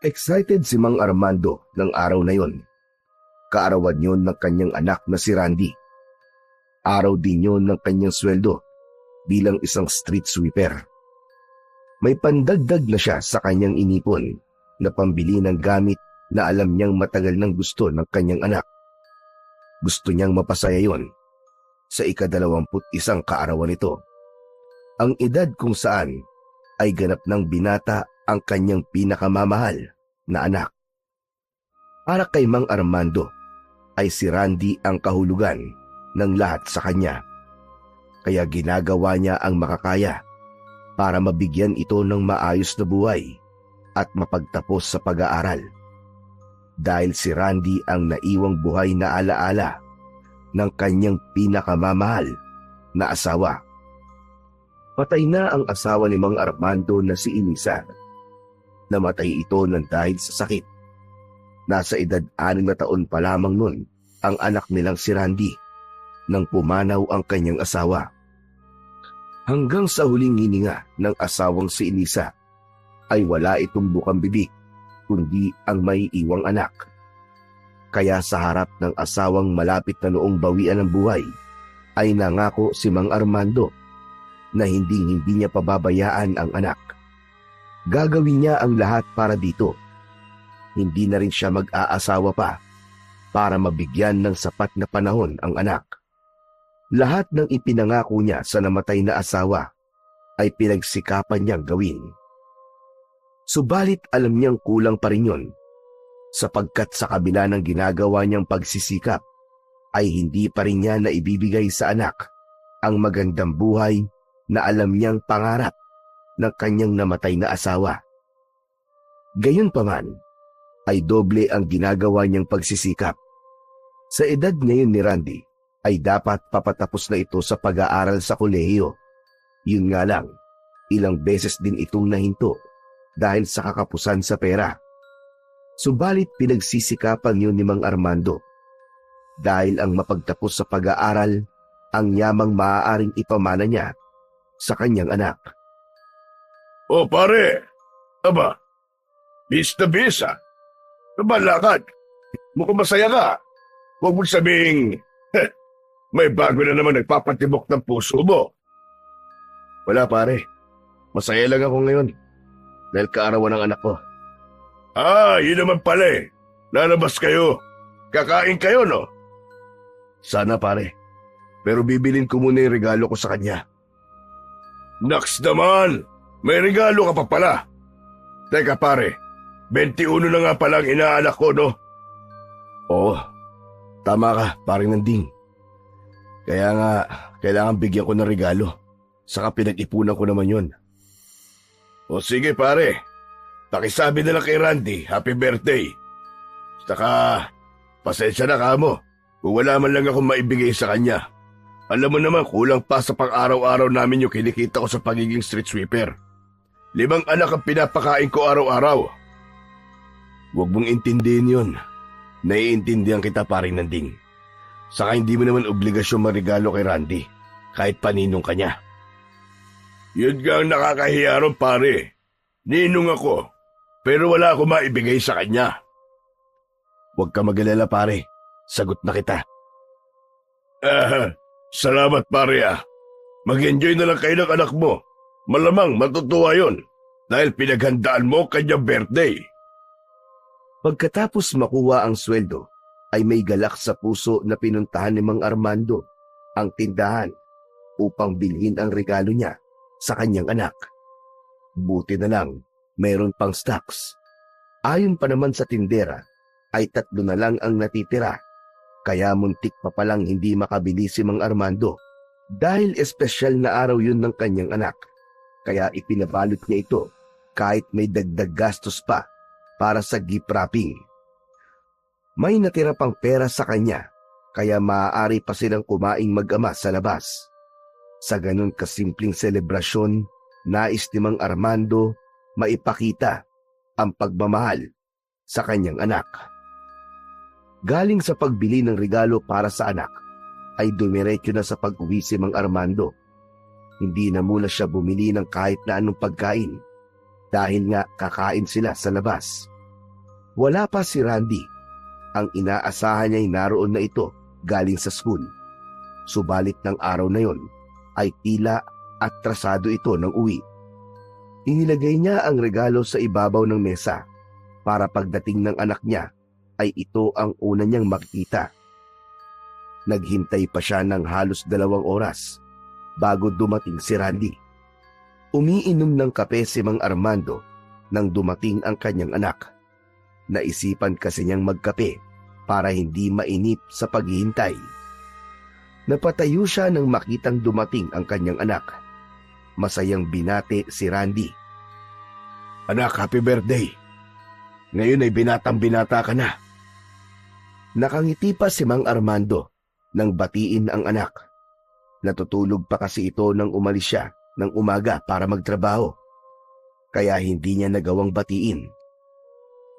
Excited si Mang Armando ng araw na yon. Kaarawan yon ng kanyang anak na si Randy. Araw din yon ng kanyang sweldo bilang isang street sweeper. May pandagdag na siya sa kanyang inipon na pambili ng gamit na alam niyang matagal nang gusto ng kanyang anak. Gusto niyang mapasaya yon sa ika-21 kaarawan nito. Ang edad kung saan ay ganap ng binata ang kanyang pinakamamahal na anak. Para kay Mang Armando ay si Randy ang kahulugan ng lahat sa kanya. Kaya ginagawa niya ang makakaya para mabigyan ito ng maayos na buhay at mapagtapos sa pag-aaral. Dahil si Randy ang naiwang buhay na alaala ng kanyang pinakamamahal na asawa. Patay na ang asawa ni Mang Armando na si Inisa. Namatay ito ng dahil sa sakit. Nasa edad 6 na taon pa lamang nun ang anak nilang si Randy nang pumanaw ang kanyang asawa. Hanggang sa huling hininga ng asawang si Inisa ay wala itong bukang bibig kundi ang may iwang anak. Kaya sa harap ng asawang malapit na noong bawian ng buhay ay nangako si Mang Armando na hindi niya pababayaan ang anak. Gagawin niya ang lahat para dito. Hindi na rin siya mag-aasawa pa para mabigyan ng sapat na panahon ang anak. Lahat ng ipinangako niya sa namatay na asawa ay pinagsikapan niyang gawin. Subalit alam niyang kulang pa rin yun, sapagkat sa kabila ng ginagawa niyang pagsisikap ay hindi pa rin niya naibibigay sa anak ang magandang buhay na alam niyang pangarap ng kanyang namatay na asawa. Gayunpaman ay doble ang ginagawa niyang pagsisikap. Sa edad ngayon ni Randy ay dapat papatapos na ito sa pag-aaral sa kolehiyo. Yun nga lang, ilang beses din itong nahinto dahil sa kakapusan sa pera. Subalit pinagsisikapan yun ni Mang Armando dahil ang mapagtapos sa pag-aaral ang yamang maaaring ipamana niya sa kanyang anak. O pare, aba, bis na bis ah. Nabalakad, mukhang masaya ka. Huwag mo sabihing, may bago na naman nagpapatibok ng puso mo. Wala pare, masaya lang ako ngayon dahil kaarawan ng anak ko. Ah, yun naman pala eh. Lalabas kayo. Kakain kayo, no? Sana pare, pero bibilin ko muna yung regalo ko sa kanya. Naks naman, may regalo ka pa pala. Teka pare, 21 na nga palang inaanak ko, no? Oo, tama ka, paring Nanding. Kaya nga, kailangan bigyan ko ng regalo. Saka pinag-ipunan ko naman yun. O sige pare, pakisabi na lang kay Randy, happy birthday. Saka, pasensya na ka mo, kung wala man lang akong maibigay sa kanya. Alam mo naman, kulang pa sa pang-araw-araw namin yung kinikita ko sa pagiging street sweeper. 5 anak ang pinapakain ko araw-araw. Huwag mong intindihin yun. Naiintindihan kita, paring Nanding. Saka hindi mo naman obligasyon marigalo kay Randy, kahit paninong kanya. Yun nga ang nakakahiya ron, pare. Ninong ako, pero wala akong maibigay sa kanya. Huwag ka mag-alala, pare. Sagot na kita. Salamat pare ah. Mag-enjoy na lang kayo ng anak mo. Malamang matutuwa yun dahil pinaghandaan mo kanyang birthday. Pagkatapos makuha ang sweldo, ay may galak sa puso na pinuntahan ni Mang Armando ang tindahan upang bilhin ang regalo niya sa kanyang anak. Buti na lang, mayroon pang stocks. Ayon pa naman sa tindera, ay 3 na lang ang natitira. Kaya muntik pa palang hindi makabili si Mang Armando dahil espesyal na araw yun ng kanyang anak. Kaya ipinabalot niya ito kahit may dagdag gastos pa para sa gift wrapping. May natira pang pera sa kanya kaya maaari pa silang kumaing mag-ama sa labas. Sa ganun kasimpleng selebrasyon, nais ni Mang Armando maipakita ang pagmamahal sa kanyang anak. Galing sa pagbili ng regalo para sa anak, ay dumiretso na sa pag-uwi si Mang Armando. Hindi na muna siya bumili ng kahit na anong pagkain dahil nga kakain sila sa labas. Wala pa si Randy. Ang inaasahan niya'y naroon na ito galing sa school. Subalit ng araw na yon ay tila atrasado ito ng uwi. Inilagay niya ang regalo sa ibabaw ng mesa para pagdating ng anak niya ay ito ang una niyang makita. Naghintay pa siya ng halos 2 oras bago dumating si Randy. Umiinom ng kape si Mang Armando nang dumating ang kanyang anak. Naisipan kasi niyang magkape para hindi mainip sa paghihintay. Napatayo siya nang makitang dumating ang kanyang anak. Masayang binate si Randy. Anak, happy birthday. Ngayon ay binatang-binata ka na. Nakangiti pa si Mang Armando nang batiin ang anak. Natutulog pa kasi ito nang umalis siya ng umaga para magtrabaho. Kaya hindi niya nagawang batiin.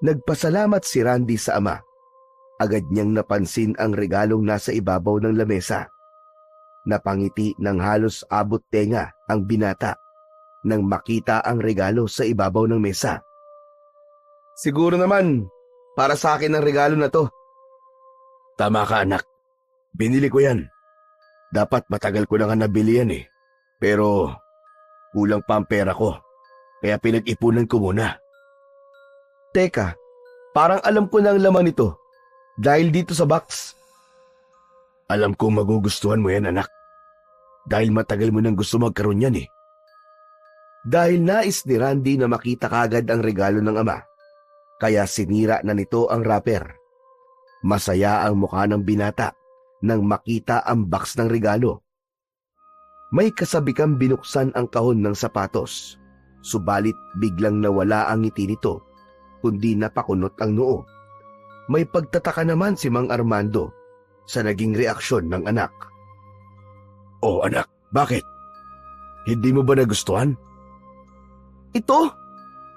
Nagpasalamat si Randy sa ama. Agad niyang napansin ang regalong nasa ibabaw ng lamesa. Napangiti ng halos abot tenga ang binata nang makita ang regalo sa ibabaw ng mesa. Siguro naman, para sa akin ang regalo na to. Tama ka, anak. Binili ko yan. Dapat matagal ko na nga nabili yan eh. Pero kulang pa ang pera ko. Kaya pinag-ipunan ko muna. Teka, parang alam ko na ang laman nito. Dahil dito sa box. Alam kong magugustuhan mo yan, anak. Dahil matagal mo nang gusto magkaroon yan eh. Dahil nais ni Randy na makita kagad ang regalo ng ama, kaya sinira na nito ang wrapper. Masaya ang mukha ng binata nang makita ang box ng regalo. May kasabikang binuksan ang kahon ng sapatos, subalit biglang nawala ang ngiti nito, kundi napakunot ang noo. May pagtataka naman si Mang Armando sa naging reaksyon ng anak. Oh anak, bakit? Hindi mo ba nagustuhan? Ito?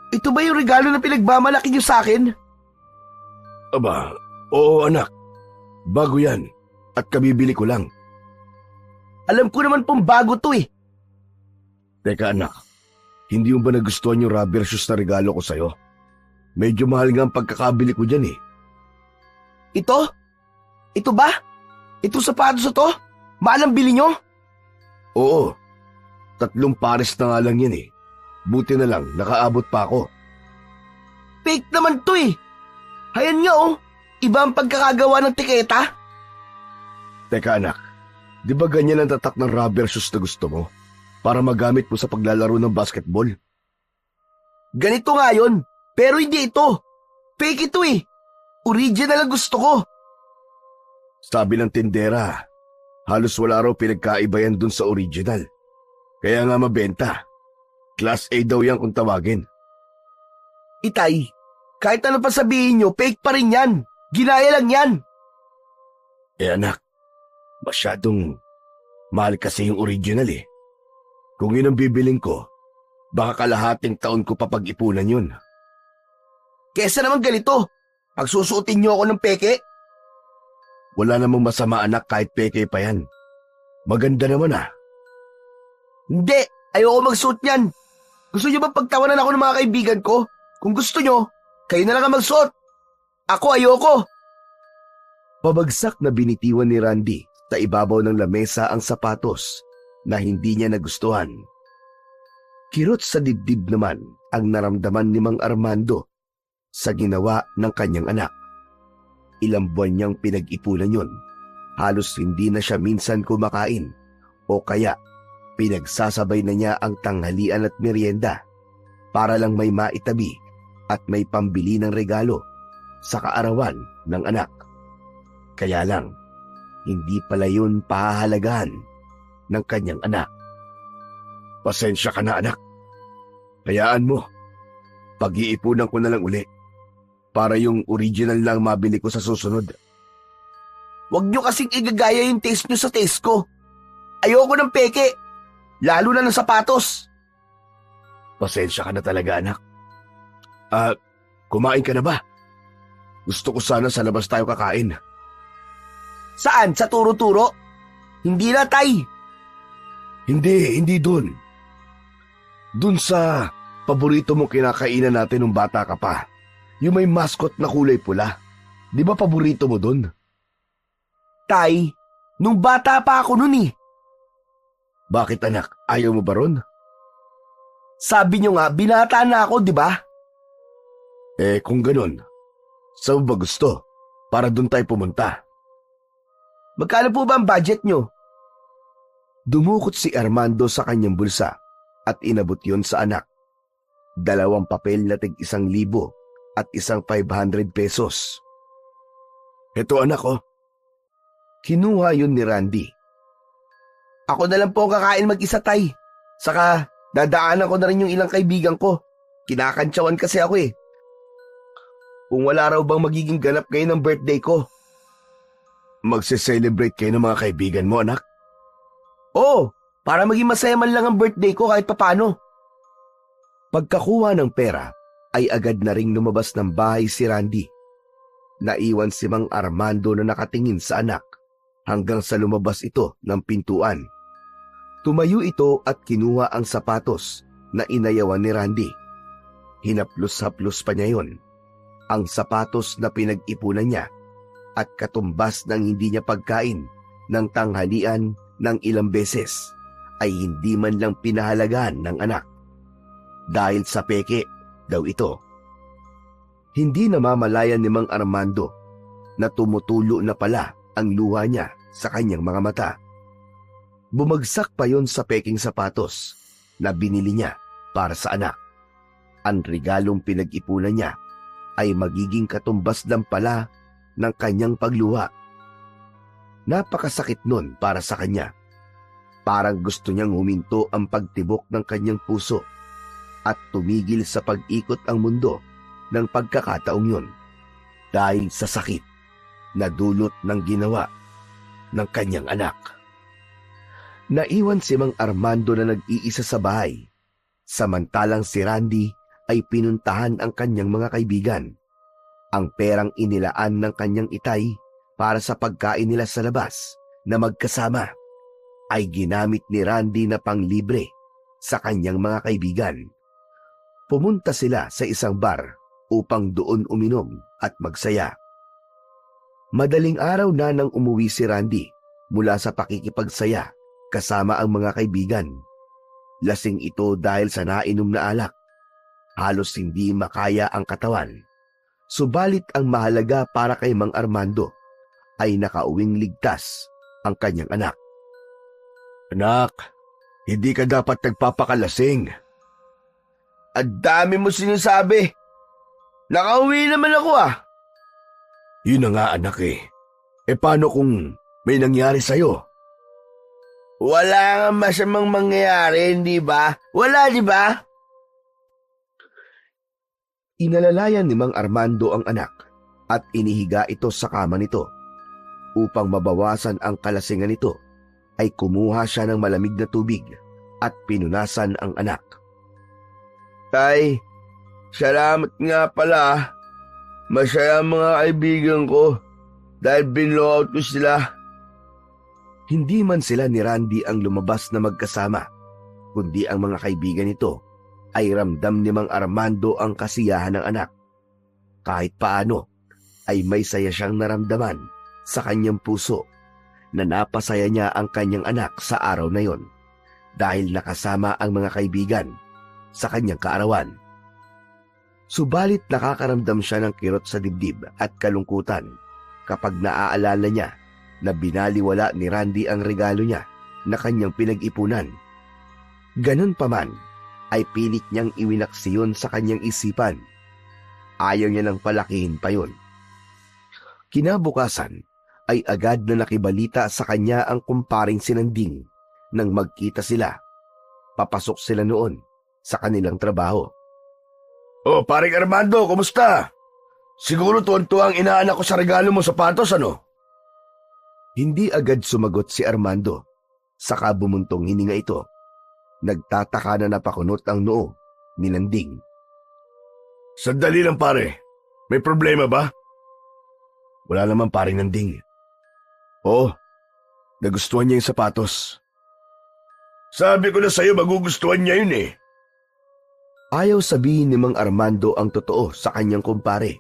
Ito ba yung regalo na pinagmamalaki niyo sa akin? Aba, oo anak. Bago yan at kabibili ko lang. Alam ko naman pong bago to eh. Teka anak, hindi mo ba nagustuhan yung rubber shoes na regalo ko sa'yo? Medyo mahal nga ang pagkakabili ko dyan eh. Ito? Ito ba? Itong sapatos na to? Mahal ang bili nyo? Oo, 3 pares na nga lang yan eh. Buti na lang, nakaabot pa ako. Fake naman to eh. Hayan nga oh, iba ang pagkakagawa ng tiketa. Teka anak, di ba ganyan ang tatak ng rubber shoes na gusto mo? Para magamit mo sa paglalaro ng basketball? Ganito nga yun, pero hindi ito. Fake ito eh. Original ang gusto ko. Sabi ng tindera, halos wala raw pinagkaiba yan dun sa original. Kaya nga mabenta. Class A daw yan kung tawagin. Itay, kahit ano pa sabihin nyo, fake pa rin yan. Ginaya lang yan. Eh anak, masyadong mahal kasi yung original eh. Kung yun ang bibiling ko, baka kalahating taon ko papag-ipunan yun. Kesa naman ganito, pagsusuotin nyo ako ng peke. Wala namang masama anak kahit peke pa yan. Maganda naman ah. Hindi, ayoko magsuot yan. Gusto nyo ba pagtawanan ako ng mga kaibigan ko? Kung gusto nyo, kayo na lang ang magsuot. Ako ayoko. Pabagsak na binitiwan ni Randy sa ibabaw ng lamesa ang sapatos na hindi niya nagustuhan. Kirot sa dibdib naman ang naramdaman ni Mang Armando sa ginawa ng kanyang anak. Ilang buwan niyang pinag-ipunan yun. Halos hindi na siya minsan kumakain o kaya pinagsasabay na niya ang tanghalian at merienda para lang may maitabi at may pambili ng regalo sa kaarawan ng anak. Kaya lang, hindi pala yun pahahalagahan ng kanyang anak. Pasensya ka na anak. Hayaan mo. Pag-iipunan ko na lang uli para yung original lang mabili ko sa susunod. Huwag nyo kasing igagaya yung taste nyo sa taste ko. Ayoko ng peke, lalo na ng sapatos. Pasensya ka na talaga anak. Kumain ka na ba? Gusto ko sana sa labas tayo kakain. Saan? Sa turo-turo? Hindi na, tay. Hindi dun. Dun sa paborito mong kinakainan natin nung bata ka pa. Yung may mascot na kulay pula. Di ba paborito mo dun? Tay, nung bata pa ako nun eh. Bakit anak, ayaw mo ba ron? Sabi nyo nga, binata na ako, di ba? Kung ganun, saan mo ba gusto? Para dun tayo pumunta. Magkano po ba ang budget nyo? Dumukot si Armando sa kanyang bulsa at inabot yon sa anak. 2 papel na tig 1,000 at isang 500 pesos. Ito anak ko. Kinuha yun ni Randy. Ako na lang po ang kakain mag-isa, tay. Saka, dadaanan ko na rin yung ilang kaibigan ko. Kinakantsawan kasi ako eh. Kung wala raw bang magiging ganap kayo ng birthday ko. Magse-celebrate kayo ng mga kaibigan mo, anak? Oo, para maging masaya man lang ang birthday ko kahit papano. Pagkakuha ng pera, ay agad na ring lumabas ng bahay si Randy. Naiwan si Mang Armando na nakatingin sa anak hanggang sa lumabas ito ng pintuan. Tumayo ito at kinuha ang sapatos na inayawan ni Randy. Hinaplos-haplos pa niya yon, ang sapatos na pinag-ipunan niya at katumbas ng hindi niya pagkain ng tanghalian ng ilang beses ay hindi man lang pinahalagaan ng anak. Dahil sa peke daw ito. Hindi namamalayan ni Mang Armando na tumutulo na pala ang luha niya sa kanyang mga mata. Bumagsak pa yon sa peking sapatos na binili niya para sa anak. Ang regalong pinag-ipunan niya ay magiging katumbas lang pala ng kanyang pagluha. Napakasakit nun para sa kanya. Parang gusto niyang huminto ang pagtibok ng kanyang puso at tumigil sa pag-ikot ang mundo ng pagkakataong yun dahil sa sakit na dulot ng ginawa ng kanyang anak. Naiwan si Mang Armando na nag-iisa sa bahay, samantalang si Randy ay pinuntahan ang kanyang mga kaibigan. Ang perang inilaan ng kanyang itay para sa pagkain nila sa labas na magkasama ay ginamit ni Randy na panglibre sa kanyang mga kaibigan. Pumunta sila sa isang bar upang doon uminom at magsaya. Madaling araw na nang umuwi si Randy mula sa pakikipagsaya kasama ang mga kaibigan. Lasing ito dahil sa nainom na alak. Halos hindi makaya ang katawan. Subalit ang mahalaga para kay Mang Armando ay nakauwing ligtas ang kanyang anak. Anak, hindi ka dapat nagpapakalasing. Ang dami mo sinasabi. Nakauwi naman ako ah. Yun na nga anak eh. Paano kung may nangyari sa'yo? Wala nga masamang mangyayari, hindi ba? Wala, di ba? Inalalayan ni Mang Armando ang anak at inihiga ito sa kama nito. Upang mabawasan ang kalasingan nito, ay kumuha siya ng malamig na tubig at pinunasan ang anak. Tay, salamat nga pala. Masaya ang mga kaibigan ko dahil binlowout ko sila. Hindi man sila ni Randy ang lumabas na magkasama, kundi ang mga kaibigan nito ay ramdam ni Mang Armando ang kasiyahan ng anak. Kahit paano ay may saya siyang naramdaman sa kanyang puso na napasaya niya ang kanyang anak sa araw na yon dahil nakasama ang mga kaibigan sa kanyang kaarawan. Subalit nakakaramdam siya ng kirot sa dibdib at kalungkutan kapag naaalala niya na binaliwala ni Randy ang regalo niya na kanyang pinag-ipunan. Ganun pa man, ay pilit niyang iwinaksiyon sa kanyang isipan. Ayaw niya nang palakihin pa yon. Kinabukasan ay agad na nakibalita sa kanya ang kumparing sinanding nang magkita sila. Papasok sila noon sa kanilang trabaho. Oh, paring Armando, kumusta? Siguro tuwan-tuwa ang inaanak ko sa regalo mo sapatos, ano? Hindi agad sumagot si Armando. Saka bumuntong hininga ito. Nagtataka na napakunot ang noo ni Nanding. Sandali lang pare, may problema ba? Wala naman paring Nanding. Oh, nagustuhan niya yung sapatos. Sabi ko na sa'yo magugustuhan niya yun eh. Ayaw sabihin ni Mang Armando ang totoo sa kanyang kumpare.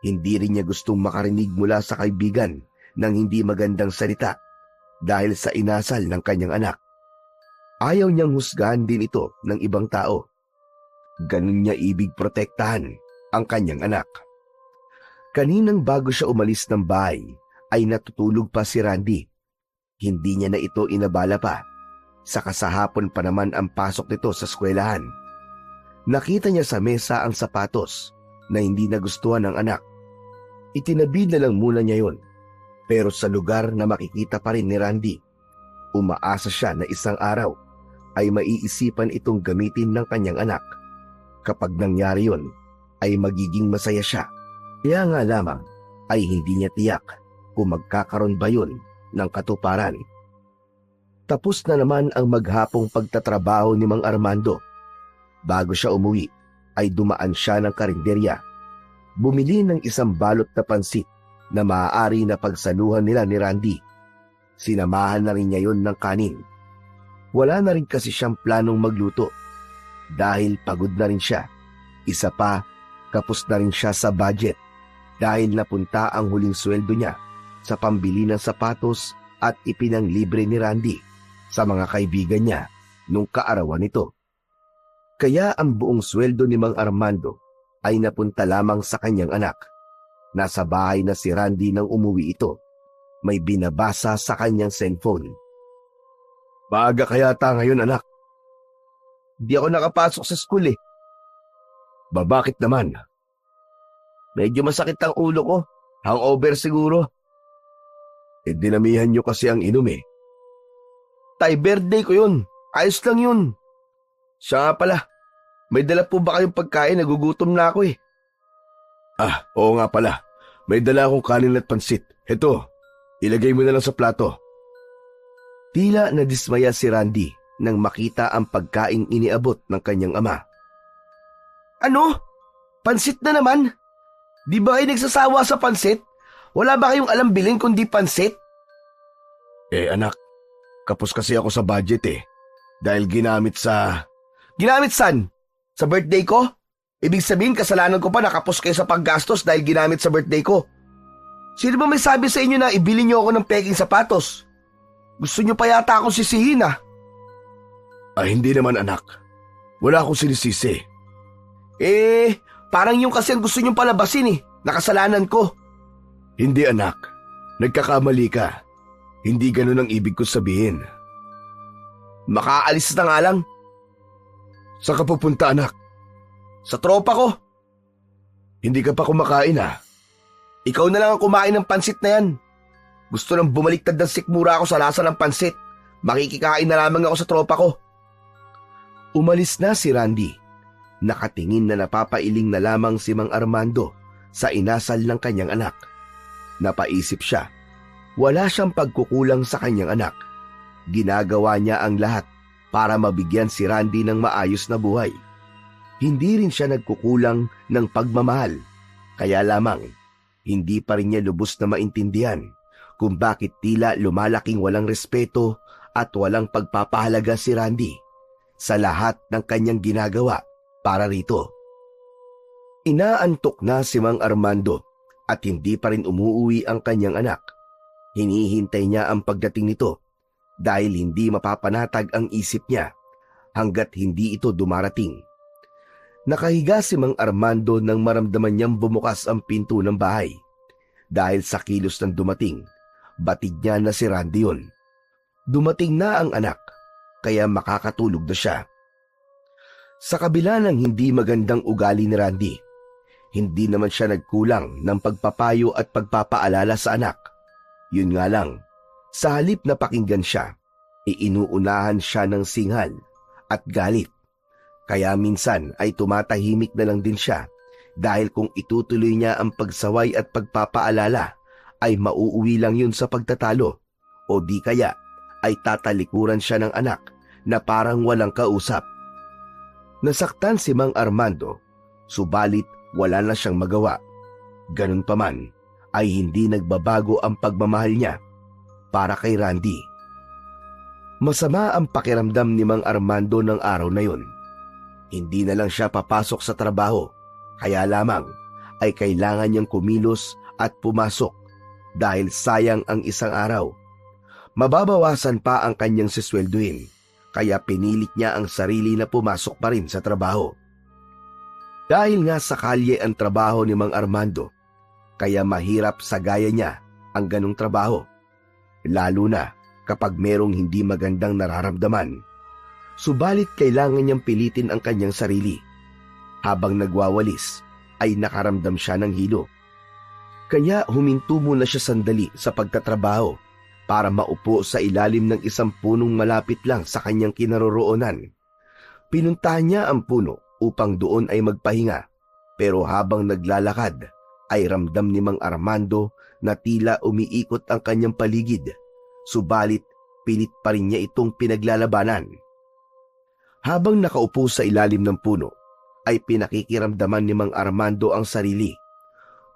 Hindi rin niya gustong makarinig mula sa kaibigan ng hindi magandang salita dahil sa inasal ng kanyang anak. Ayaw niyang husgahan din ito ng ibang tao. Ganun niya ibig protektahan ang kanyang anak. Kaninang bago siya umalis ng bahay ay natutulog pa si Randy. Hindi niya na ito inabala pa. Sa kasahapon pa naman ang pasok nito sa eskwelahan. Nakita niya sa mesa ang sapatos na hindi nagustuhan ng anak. Itinabi na lang muna niya yon. Pero sa lugar na makikita pa rin ni Randy, umaasa siya na isang araw ay maiisipan itong gamitin ng kanyang anak. Kapag nangyari yon, ay magiging masaya siya. Kaya nga lamang ay hindi niya tiyak kung magkakaroon ba yun ng katuparan. Tapos na naman ang maghapong pagtatrabaho ni Mang Armando. Bago siya umuwi, ay dumaan siya ng karinderya. Bumili ng isang balot na pansit na maaari na pagsaluhan nila ni Randy. Sinamahan na rin niya yon ng kanin. Wala na rin kasi siyang planong magluto. Dahil pagod na rin siya. Isa pa, kapos na rin siya sa budget dahil napunta ang huling sweldo niya sa pambili ng sapatos at ipinanglibre ni Randy sa mga kaibigan niya nung kaarawan nito. Kaya ang buong sweldo ni Mang Armando ay napunta lamang sa kanyang anak. Nasa bahay na si Randy nang umuwi ito. May binabasa sa kanyang cellphone. Maaga kaya ta ngayon, anak? Di ako nakapasok sa school eh. Bakit naman? Medyo masakit ang ulo ko. Hangover siguro. Dinamihan niyo kasi ang inom eh. Tay, birthday ko yun. Ayos lang yun. Siya nga pala, may dala po ba kayong pagkain? Nagugutom na ako eh. Oo nga pala. May dala akong kanin at pansit. Heto, ilagay mo na lang sa plato. Tila nadismaya si Randy nang makita ang pagkaing iniabot ng kanyang ama. Ano? Pansit na naman? Di ba kayo nagsasawa sa pansit? Wala ba kayong alam bilhin kundi pansit? Anak, kapos kasi ako sa budget eh. Dahil ginamit sa... Ginamit saan? Sa birthday ko? Ibig sabihin kasalanan ko pa nakapos kayo sa paggastos dahil ginamit sa birthday ko. Sino ba may sabi sa inyo na ibili niyo ako ng peking sapatos? Gusto niyo pa yata akong sisihin ah. Hindi naman anak. Wala akong sinisisi. Parang yung kasi ang gusto niyong palabasin eh. Nakasalanan ko. Hindi anak. Nagkakamali ka. Hindi ganun ang ibig ko sabihin. Makaalis na nga lang. Saan ka pupunta anak? Sa tropa ko. Hindi ka pa kumakain ah. Ikaw na lang ang kumain ng pansit na yan. Gusto nang bumaliktad ng sikmura ako sa lasa ng pansit. Makikikain na lamang ako sa tropa ko. Umalis na si Randy. Nakatingin na napapailing na lamang si Mang Armando sa inasal ng kanyang anak. Napaisip siya. Wala siyang pagkukulang sa kanyang anak. Ginagawa niya ang lahat para mabigyan si Randy ng maayos na buhay. Hindi rin siya nagkukulang ng pagmamahal. Kaya lamang, hindi pa rin niya lubos na maintindihan kung bakit tila lumalaking walang respeto at walang pagpapahalaga si Randy sa lahat ng kanyang ginagawa para rito. Inaantok na si Mang Armando at hindi pa rin umuuwi ang kanyang anak. Hinihintay niya ang pagdating nito dahil hindi mapapanatag ang isip niya hanggat hindi ito dumarating. Nakahiga si Mang Armando nang maramdaman niyang bumukas ang pinto ng bahay. Dahil sa kilos ng dumating, batid niya na si Randy yun. Dumating na ang anak, kaya makakatulog na siya. Sa kabila ng hindi magandang ugali ni Randy, hindi naman siya nagkulang ng pagpapayo at pagpapaalala sa anak. Yun nga lang, sa halip na pakinggan siya, iinuunahan siya ng singhal at galit. Kaya minsan ay tumatahimik na lang din siya dahil kung itutuloy niya ang pagsaway at pagpapaalala ay mauuwi lang yun sa pagtatalo o di kaya ay tatalikuran siya ng anak na parang walang kausap. Nasaktan si Mang Armando, subalit wala na siyang magawa. Ganun pa man ay hindi nagbabago ang pagmamahal niya para kay Randy. Masama ang pakiramdam ni Mang Armando ng araw na yun. Hindi na lang siya papasok sa trabaho, kaya lamang ay kailangan niyang kumilos at pumasok dahil sayang ang isang araw. Mababawasan pa ang kanyang siswelduhin, kaya pinilit niya ang sarili na pumasok pa rin sa trabaho. Dahil nga sa kalye ang trabaho ni Mang Armando, kaya mahirap sa gaya niya ang ganong trabaho, lalo na kapag merong hindi magandang nararamdaman. Subalit kailangan niyang pilitin ang kanyang sarili. Habang nagwawalis ay nakaramdam siya ng hilo. Kaya huminto muna siya sandali sa pagtatrabaho para maupo sa ilalim ng isang punong malapit lang sa kanyang kinaroroonan. Pinuntahan niya ang puno upang doon ay magpahinga, pero habang naglalakad ay ramdam ni Mang Armando na tila umiikot ang kanyang paligid, subalit pilit pa rin niya itong pinaglalabanan. Habang nakaupo sa ilalim ng puno, ay pinakikiramdaman ni Mang Armando ang sarili.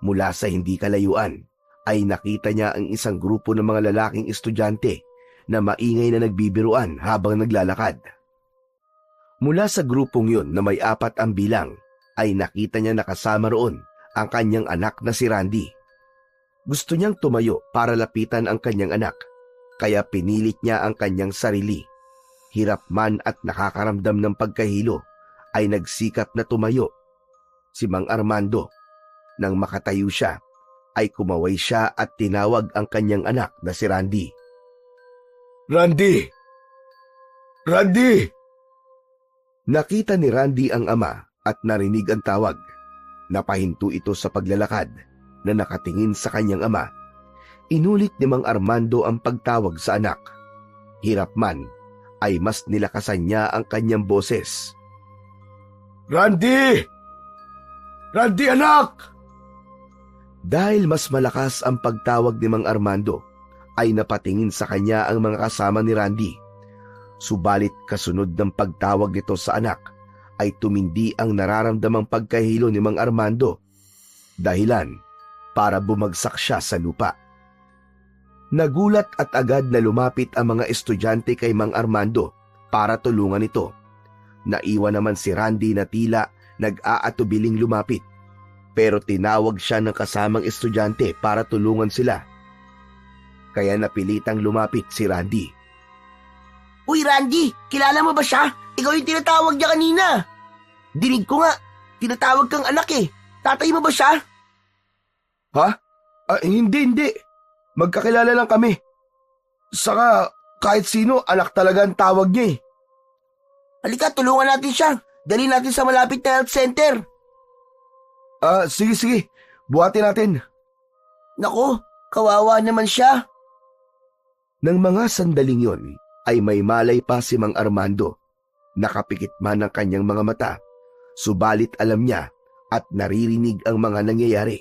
Mula sa hindi kalayuan, ay nakita niya ang isang grupo ng mga lalaking estudyante na maingay na nagbibiruan habang naglalakad. Mula sa grupong yun na may 4 ang bilang, ay nakita niya nakasama roon ang kanyang anak na si Randy. Gusto niyang tumayo para lapitan ang kanyang anak, kaya pinilit niya ang kanyang sarili. Hirap man at nakakaramdam ng pagkahilo, ay nagsikap na tumayo. Si Mang Armando, nang makatayo siya, ay kumaway siya at tinawag ang kanyang anak na si Randy. Randy! Randy! Nakita ni Randy ang ama at narinig ang tawag. Napahinto ito sa paglalakad na nakatingin sa kanyang ama. Inulit ni Mang Armando ang pagtawag sa anak. Hirap man, ay mas nilakasan niya ang kanyang boses. Randy! Randy, anak! Dahil mas malakas ang pagtawag ni Mang Armando, ay napatingin sa kanya ang mga kasama ni Randy. Subalit kasunod ng pagtawag nito sa anak, ay tumindi ang nararamdamang pagkahilo ni Mang Armando. Dahilan para bumagsak siya sa lupa. Nagulat at agad na lumapit ang mga estudyante kay Mang Armando para tulungan ito. Naiwan naman si Randy na tila nag-aatubiling lumapit, pero tinawag siya ng kasamang estudyante para tulungan sila. Kaya napilitang lumapit si Randy. Uy, Randy! Kilala mo ba siya? Ikaw yung tinatawag niya kanina. Dinig ko nga, tinatawag kang anak eh. Tatay mo ba siya? Ha? Hindi. Magkakilala lang kami. Saka kahit sino, anak talaga ang tawag niya eh. Halika, tulungan natin siya. Dali natin sa malapit na health center. Sige. Buhatin natin. Naku, kawawa naman siya. Nang mga sandaling yon, ay may malay pa si Mang Armando. Nakapikit man ang kanyang mga mata, subalit alam niya at naririnig ang mga nangyayari.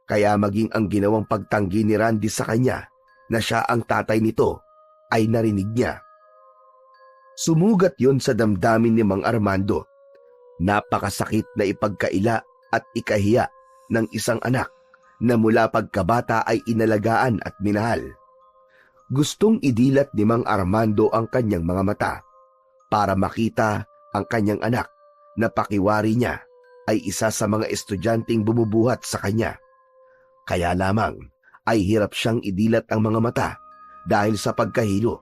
Kaya maging ang ginawang pagtanggi ni Randy sa kanya na siya ang tatay nito ay narinig niya. Sumugat yon sa damdamin ni Mang Armando. Napakasakit na ipagkaila at ikahiya ng isang anak na mula pagkabata ay inalagaan at minahal. Gustong idilat ni Mang Armando ang kanyang mga mata para makita ang kanyang anak na pakiwari niya ay isa sa mga estudyanteng bumubuhat sa kanya. Kaya lamang ay hirap siyang idilat ang mga mata dahil sa pagkahilo.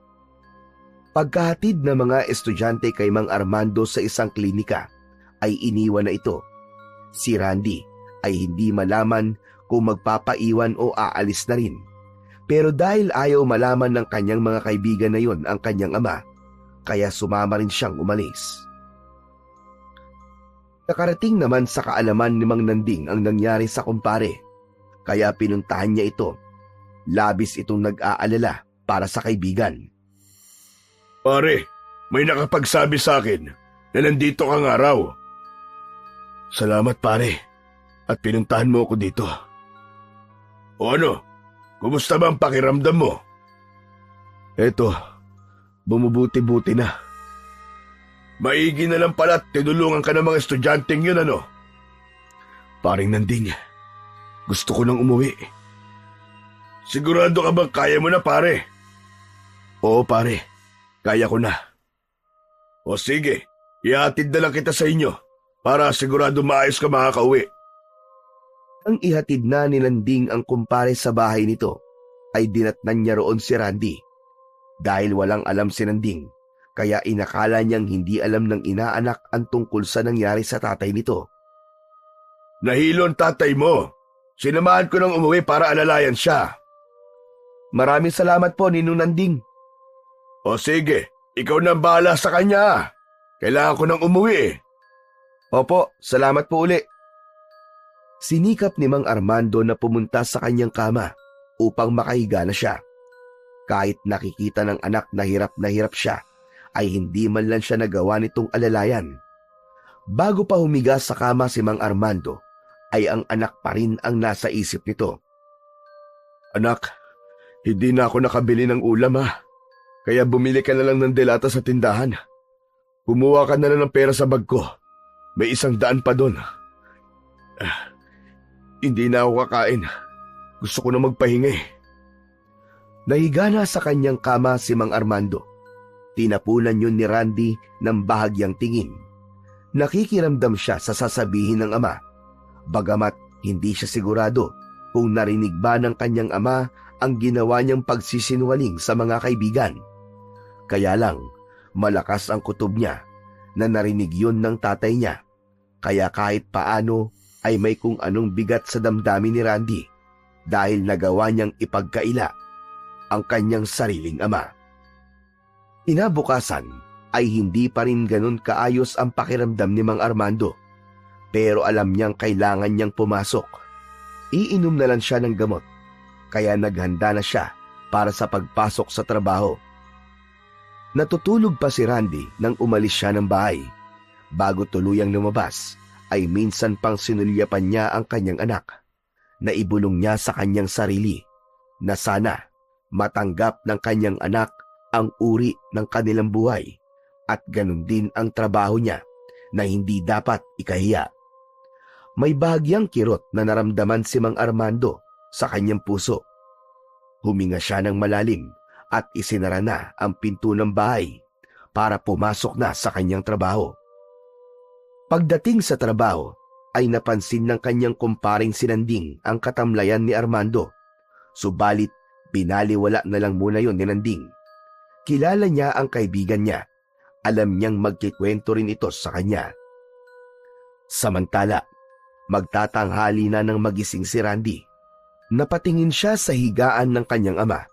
Pagkahatid ng mga estudyante kay Mang Armando sa isang klinika, ay iniwan na ito. Si Randy ay hindi malaman kung magpapaiwan o aalis na rin. Pero dahil ayaw malaman ng kanyang mga kaibigan na yon ang kanyang ama, kaya sumama rin siyang umalis. Nakarating naman sa kaalaman ni Mang Nanding ang nangyari sa kumpare, kaya pinuntahan niya ito. Labis itong nag-aalala para sa kaibigan. Pare, may nakapagsabi sa akin na nandito kang araw. Salamat pare, at pinuntahan mo ako dito. O ano, kumusta ba ang pakiramdam mo? Eto, bumubuti-buti na. Maigi na lang pala at tinulungan ka ng mga estudyanteng yun, ano? Paring Nanding, gusto ko nang umuwi. Sigurado ka bang kaya mo na, pare? Oo pare, kaya ko na. O sige, Ihatid na lang kita sa inyo para sigurado maayos ka makakauwi. Ang ihatid na ni Landing ang kumpare sa bahay nito, ay dinatnan niya roon si Randy. Dahil walang alam si Landing, kaya inakala niyang hindi alam ng inaanak ang tungkol sa nangyari sa tatay nito. Nahilo ang tatay mo. Sinamahan ko nang umuwi para alalayan siya. Maraming salamat po, Ninong Landing. O sige, ikaw na ang bahala sa kanya. Kailangan ko nang umuwi eh. Opo, salamat po uli. Sinikap ni Mang Armando na pumunta sa kanyang kama upang makahiga na siya. Kahit nakikita ng anak na hirap siya, ay hindi man lang siya nagawa nitong alalayan. Bago pa humiga sa kama si Mang Armando, ay ang anak pa rin ang nasa isip nito. Anak, hindi na ako nakabili ng ulam ha. Kaya bumili ka na lang ng delata sa tindahan. Kumuha ka na lang ng pera sa bag ko. May 100 pa doon. Hindi na ako kakain. Gusto ko na magpahinga eh. Nahiga na sa kanyang kama si Mang Armando. Tinapunan yun ni Randy ng bahagyang tingin. Nakikiramdam siya sa sasabihin ng ama. Bagamat hindi siya sigurado kung narinig ba ng kanyang ama ang ginawa niyang pagsisinungaling sa mga kaibigan. Kaya lang, malakas ang kutob niya na narinig yun ng tatay niya. Kaya kahit paano ay may kung anong bigat sa damdamin ni Randy dahil nagawa niyang ipagkaila ang kanyang sariling ama. Kinabukasan ay hindi pa rin ganun kaayos ang pakiramdam ni Mang Armando, pero alam niyang kailangan niyang pumasok. Iinom na lang siya ng gamot, kaya naghanda na siya para sa pagpasok sa trabaho. Natutulog pa si Randy nang umalis siya ng bahay. Bago tuluyang lumabas, ay minsan pang sinulyapan niya ang kanyang anak. Naibulong niya sa kanyang sarili na sana matanggap ng kanyang anak ang uri ng kanilang buhay at ganun din ang trabaho niya na hindi dapat ikahiya. May bahagyang kirot na naramdaman si Mang Armando sa kanyang puso. Huminga siya ng malalim at isinara na ang pinto ng bahay para pumasok na sa kanyang trabaho. Pagdating sa trabaho, ay napansin ng kanyang kumparing si Landing ang katamlayan ni Armando. Subalit, binaliwala na lang muna yon ni Landing. Kilala niya ang kaibigan niya. Alam niyang magkikwento rin ito sa kanya. Samantala, magtatanghali na ng magising si Randy. Napatingin siya sa higaan ng kanyang ama.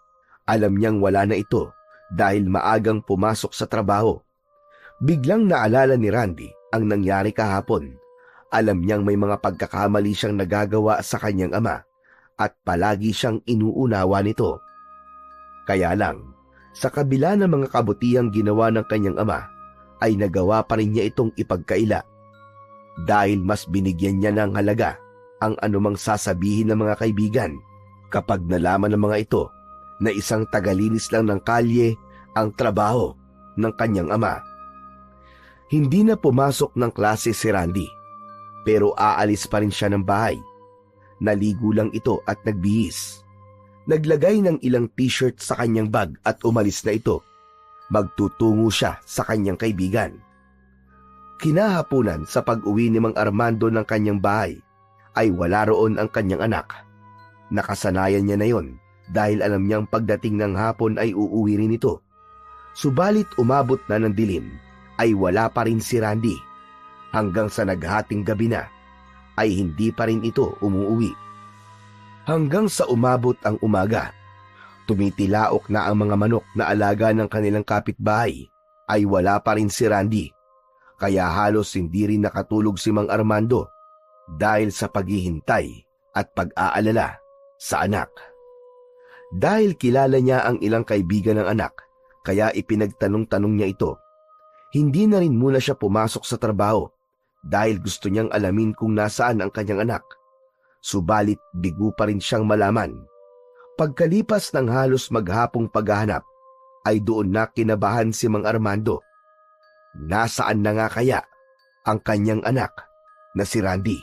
Alam niyang wala na ito dahil maagang pumasok sa trabaho. Biglang naalala ni Randy ang nangyari kahapon. Alam niyang may mga pagkakamali siyang nagagawa sa kanyang ama at palagi siyang inuunawa nito. Kaya lang, sa kabila ng mga kabutihang ginawa ng kanyang ama, ay nagawa pa rin niya itong ipagkaila. Dahil mas binigyan niya ng halaga ang anumang sasabihin ng mga kaibigan kapag nalaman ng mga ito na isang tagalinis lang ng kalye ang trabaho ng kanyang ama. Hindi na pumasok ng klase si Randy, pero aalis pa rin siya ng bahay. Naligo lang ito at nagbihis. Naglagay ng ilang t-shirt sa kanyang bag at umalis na ito. Magtutungo siya sa kanyang kaibigan. Kinahaponan sa pag-uwi ni Mang Armando ng kanyang bahay, ay wala roon ang kanyang anak. Nakasanayan niya na yon dahil alam niyang pagdating ng hapon ay uuwi rin ito. Subalit umabot na ng dilim, ay wala pa rin si Randy. Hanggang sa naghating gabi na, ay hindi pa rin ito umuwi. Hanggang sa umabot ang umaga, tumitilaok na ang mga manok na alaga ng kanilang kapitbahay, ay wala pa rin si Randy. Kaya halos hindi rin nakatulog si Mang Armando dahil sa paghihintay at pag-aalala sa anak. Dahil kilala niya ang ilang kaibigan ng anak, kaya ipinagtanong-tanong niya ito. Hindi na rin muna siya pumasok sa trabaho dahil gusto niyang alamin kung nasaan ang kanyang anak. Subalit bigo pa rin siyang malaman. Pagkalipas ng halos maghapong paghahanap, ay doon na kinabahan si Mang Armando. Nasaan na nga kaya ang kanyang anak na si Randy?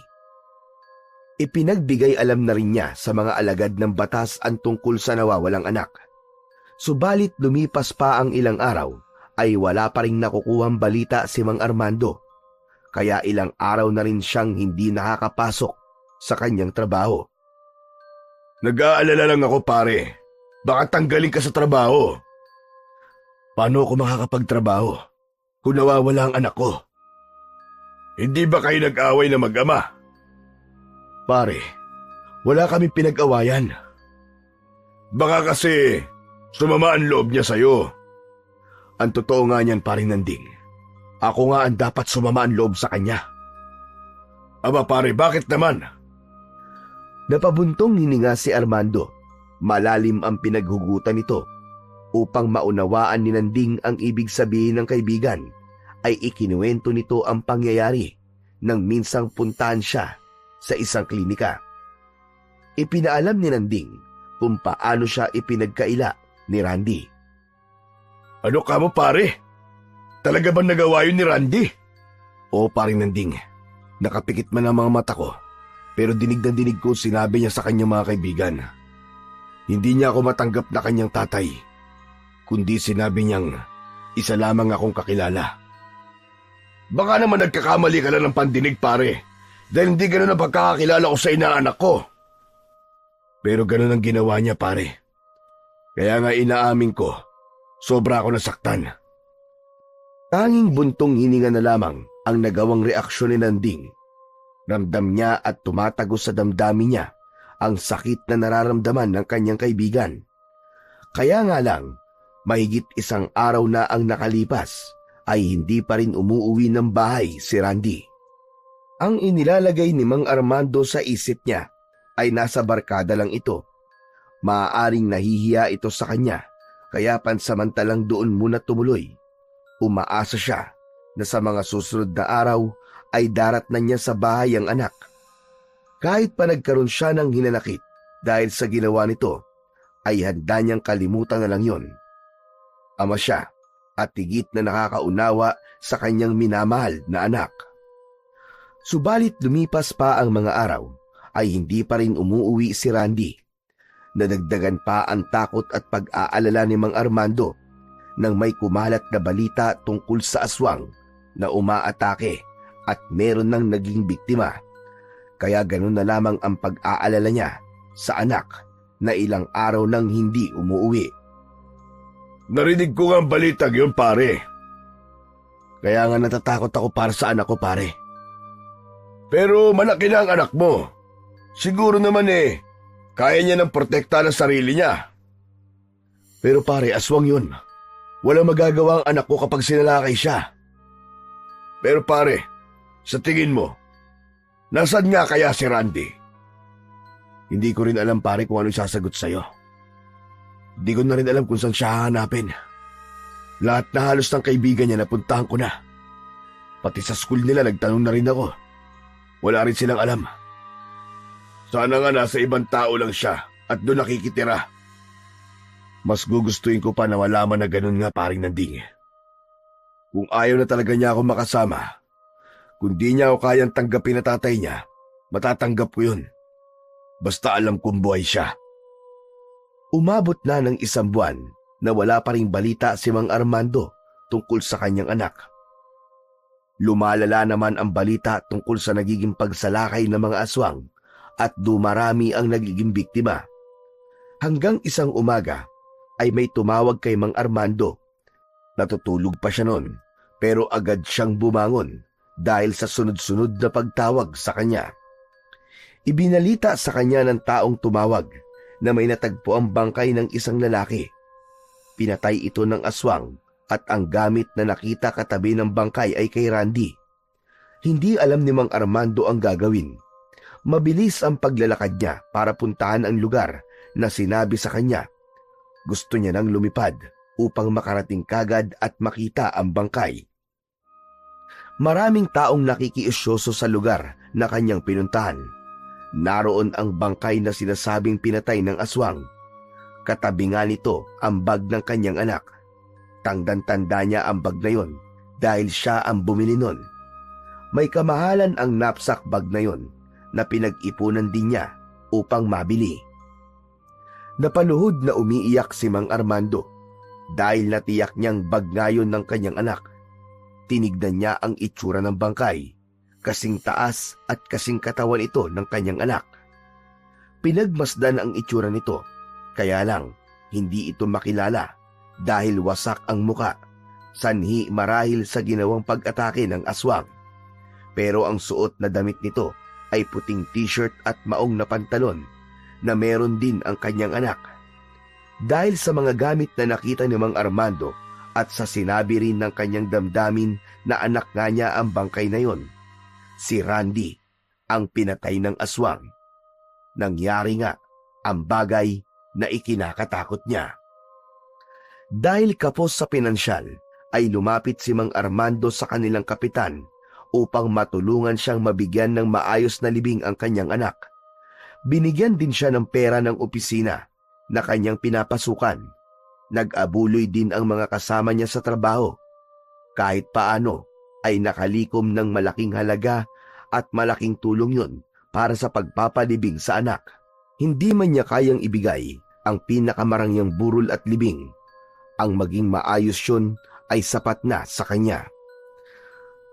Ipinagbigay alam na rin niya sa mga alagad ng batas ang tungkol sa nawawalang anak. Subalit lumipas pa ang ilang araw ay wala pa rin nakukuhang balita si Mang Armando, kaya ilang araw na rin siyang hindi nakakapasok sa kanyang trabaho. Nag-aalala lang ako pare. Baka tanggalin ka sa trabaho. Paano ako makakapagtrabaho kung nawawala ang anak ko? Hindi ba kayo nag-away na mag-ama? Pare, wala kaming pinag-awayan. Baka kasi sumama ang loob niya sa'yo. Ang totoo nga niyan, paring Nanding. Ako nga ang dapat sumama ang loob sa kanya. Aba pare, bakit naman? Napabuntong hininga si Armando. Malalim ang pinaghugutan nito. Upang maunawaan ni Nanding ang ibig sabihin ng kaibigan, ay ikinuwento nito ang pangyayari nang minsang puntahan siya sa isang klinika. Ipinaalam ni Nanding kung paano siya ipinagkaila ni Randy. Ano ka mo pare? Talaga ba nagawa yun ni Randy? O paring Nanding, nakapikit man ang mga mata ko, pero dinig na dinig ko sinabi niya sa kanyang mga kaibigan. Hindi niya ako matanggap na kanyang tatay, kundi sinabi niyang isa lamang akong kakilala. Baka naman nagkakamali ka lang ng pandinig pare, dahil hindi ganun ang pagkakakilala ko sa inaanak ko. Pero ganun ang ginawa niya pare. Kaya nga inaamin ko, sobra ako nasaktan. Tanging buntong hininga na lamang ang nagawang reaksyon ni Nanding. Ramdam niya at tumatagos sa damdamin niya ang sakit na nararamdaman ng kanyang kaibigan. Kaya nga lang, mahigit isang araw na ang nakalipas ay hindi pa rin umuuwi ng bahay si Randy. Ang inilalagay ni Mang Armando sa isip niya ay nasa barkada lang ito. Maaaring nahihiya ito sa kanya, kaya pansamantalang doon muna tumuloy. Umaasa siya na sa mga susunod na araw ay darat na niya sa bahay ang anak. Kahit pa nagkaroon siya ng hinanakit dahil sa ginawa nito, ay handa niyang kalimutan na lang yon. Ama siya at higit na nakakaunawa sa kanyang minamahal na anak. Subalit lumipas pa ang mga araw, ay hindi pa rin umuuwi si Randy. Nadagdagan pa ang takot at pag-aalala ni Mang Armando nang may kumalat na balita tungkol sa aswang na umaatake at meron ng naging biktima. Kaya ganun na lamang ang pag-aalala niya sa anak na ilang araw nang hindi umuuwi. Narinig ko nga ang balitag yun pare. Kaya nga natatakot ako para sa anak ko pare. Pero malaki na ang anak mo. Siguro naman kaya niya ng protekta ng sarili niya. Pero pare, aswang yun. Walang magagawa ang anak ko kapag sinalakay siya. Pero pare, sa tingin mo, nasaan nga kaya si Randy? Hindi ko rin alam pare kung ano sasagot sa'yo. Hindi ko na rin alam kung saan siya hahanapin. Lahat na halos ng kaibigan niya napuntahan ko na. Pati sa school nila nagtanong na rin ako. Wala rin silang alam. Sana nga nasa ibang tao lang siya at doon nakikitira. Mas gugustuhin ko pa na malaman na ganun nga paring Nanding. Kung ayaw na talaga niya ako makasama, kung di niya ako kayang tanggapin na tatay niya, matatanggap ko yun. Basta alam kong buhay siya. Umabot na ng isang buwan na wala pa ring balita si Mang Armando tungkol sa kanyang anak. Lumalala naman ang balita tungkol sa nagiging pagsalakay ng mga aswang at dumarami ang nagiging biktima. Hanggang isang umaga ay may tumawag kay Mang Armando. Natutulog pa siya noon pero agad siyang bumangon dahil sa sunod-sunod na pagtawag sa kanya. Ibinalita sa kanya ng taong tumawag na may natagpo ang bangkay ng isang lalaki. Pinatay ito ng aswang at ang gamit na nakita katabi ng bangkay ay kay Randy. Hindi alam ni Mang Armando ang gagawin. Mabilis ang paglalakad niya para puntahan ang lugar na sinabi sa kanya. Gusto niya nang lumipad upang makarating kagad at makita ang bangkay. Maraming taong nakikiusyoso sa lugar na kanyang pinuntahan. Naroon ang bangkay na sinasabing pinatay ng aswang. Katabi nga nito ang bag ng kanyang anak. Tandang-tanda niya ang bag na yon dahil siya ang bumili nun. May kamahalan ang knapsack bag na yon na pinag-ipunan din niya upang mabili. Napaluhod na umiiyak si Mang Armando. Dahil natiyak niyang bag ngayon ng kanyang anak, tinignan niya ang itsura ng bangkay, kasing taas at kasing katawan ito ng kanyang anak. Pinagmasdan ang itsura nito, kaya lang hindi ito makilala dahil wasak ang muka, sanhi marahil sa ginawang pag-atake ng aswang. Pero ang suot na damit nito ay puting t-shirt at maong na pantalon na meron din ang kanyang anak. Dahil sa mga gamit na nakita ni Mang Armando at sa sinabi rin ng kanyang damdamin na anak nga niya ang bangkay na yon, si Randy ang pinatay ng aswang. Nangyari nga ang bagay na ikinakatakot niya. Dahil kapos sa pinansyal, ay lumapit si Mang Armando sa kanilang kapitan upang matulungan siyang mabigyan ng maayos na libing ang kanyang anak. Binigyan din siya ng pera ng opisina na kanyang pinapasukan. Nag-abuloy din ang mga kasama niya sa trabaho. Kahit paano ay nakalikom ng malaking halaga at malaking tulong yun para sa pagpapalibing sa anak. Hindi man niya kayang ibigay ang pinakamarangyang burol at libing. Ang maging maayos yun ay sapat na sa kanya.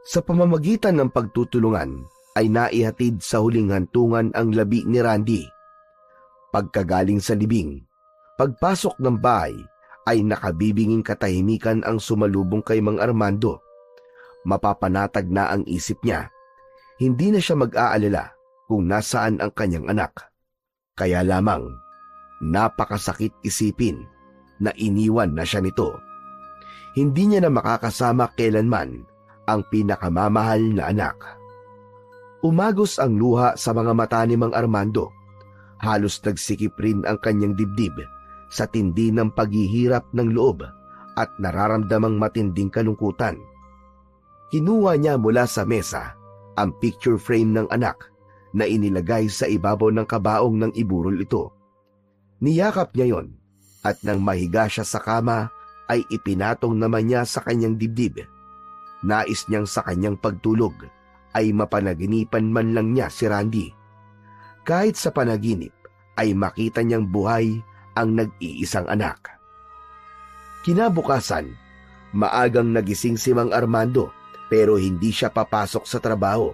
Sa pamamagitan ng pagtutulungan ay naihatid sa huling hantungan ang labi ni Randy. Pagkagaling sa libing, pagpasok ng bahay ay nakabibinging katahimikan ang sumalubong kay Mang Armando. Mapapanatag na ang isip niya. Hindi na siya mag-aalala kung nasaan ang kanyang anak. Kaya lamang, napakasakit isipin na iniwan na siya nito. Hindi niya na makakasama kailanman ang pinakamamahal na anak. Umagos ang luha sa mga mata ni Mang Armando. Halos nagsikip rin ang kanyang dibdib sa tindi ng paghihirap ng loob at nararamdamang matinding kalungkutan. Kinuha niya mula sa mesa ang picture frame ng anak na inilagay sa ibabaw ng kabaong ng iburol ito. Niyakap niya yon at nang mahiga siya sa kama ay ipinatong naman niya sa kanyang dibdib. Nais niyang sa kanyang pagtulog ay mapanaginipan man lang niya si Randy. Kahit sa panaginip ay makita niyang buhay ang nag-iisang anak. Kinabukasan, maagang nagising si Mang Armando pero hindi siya papasok sa trabaho.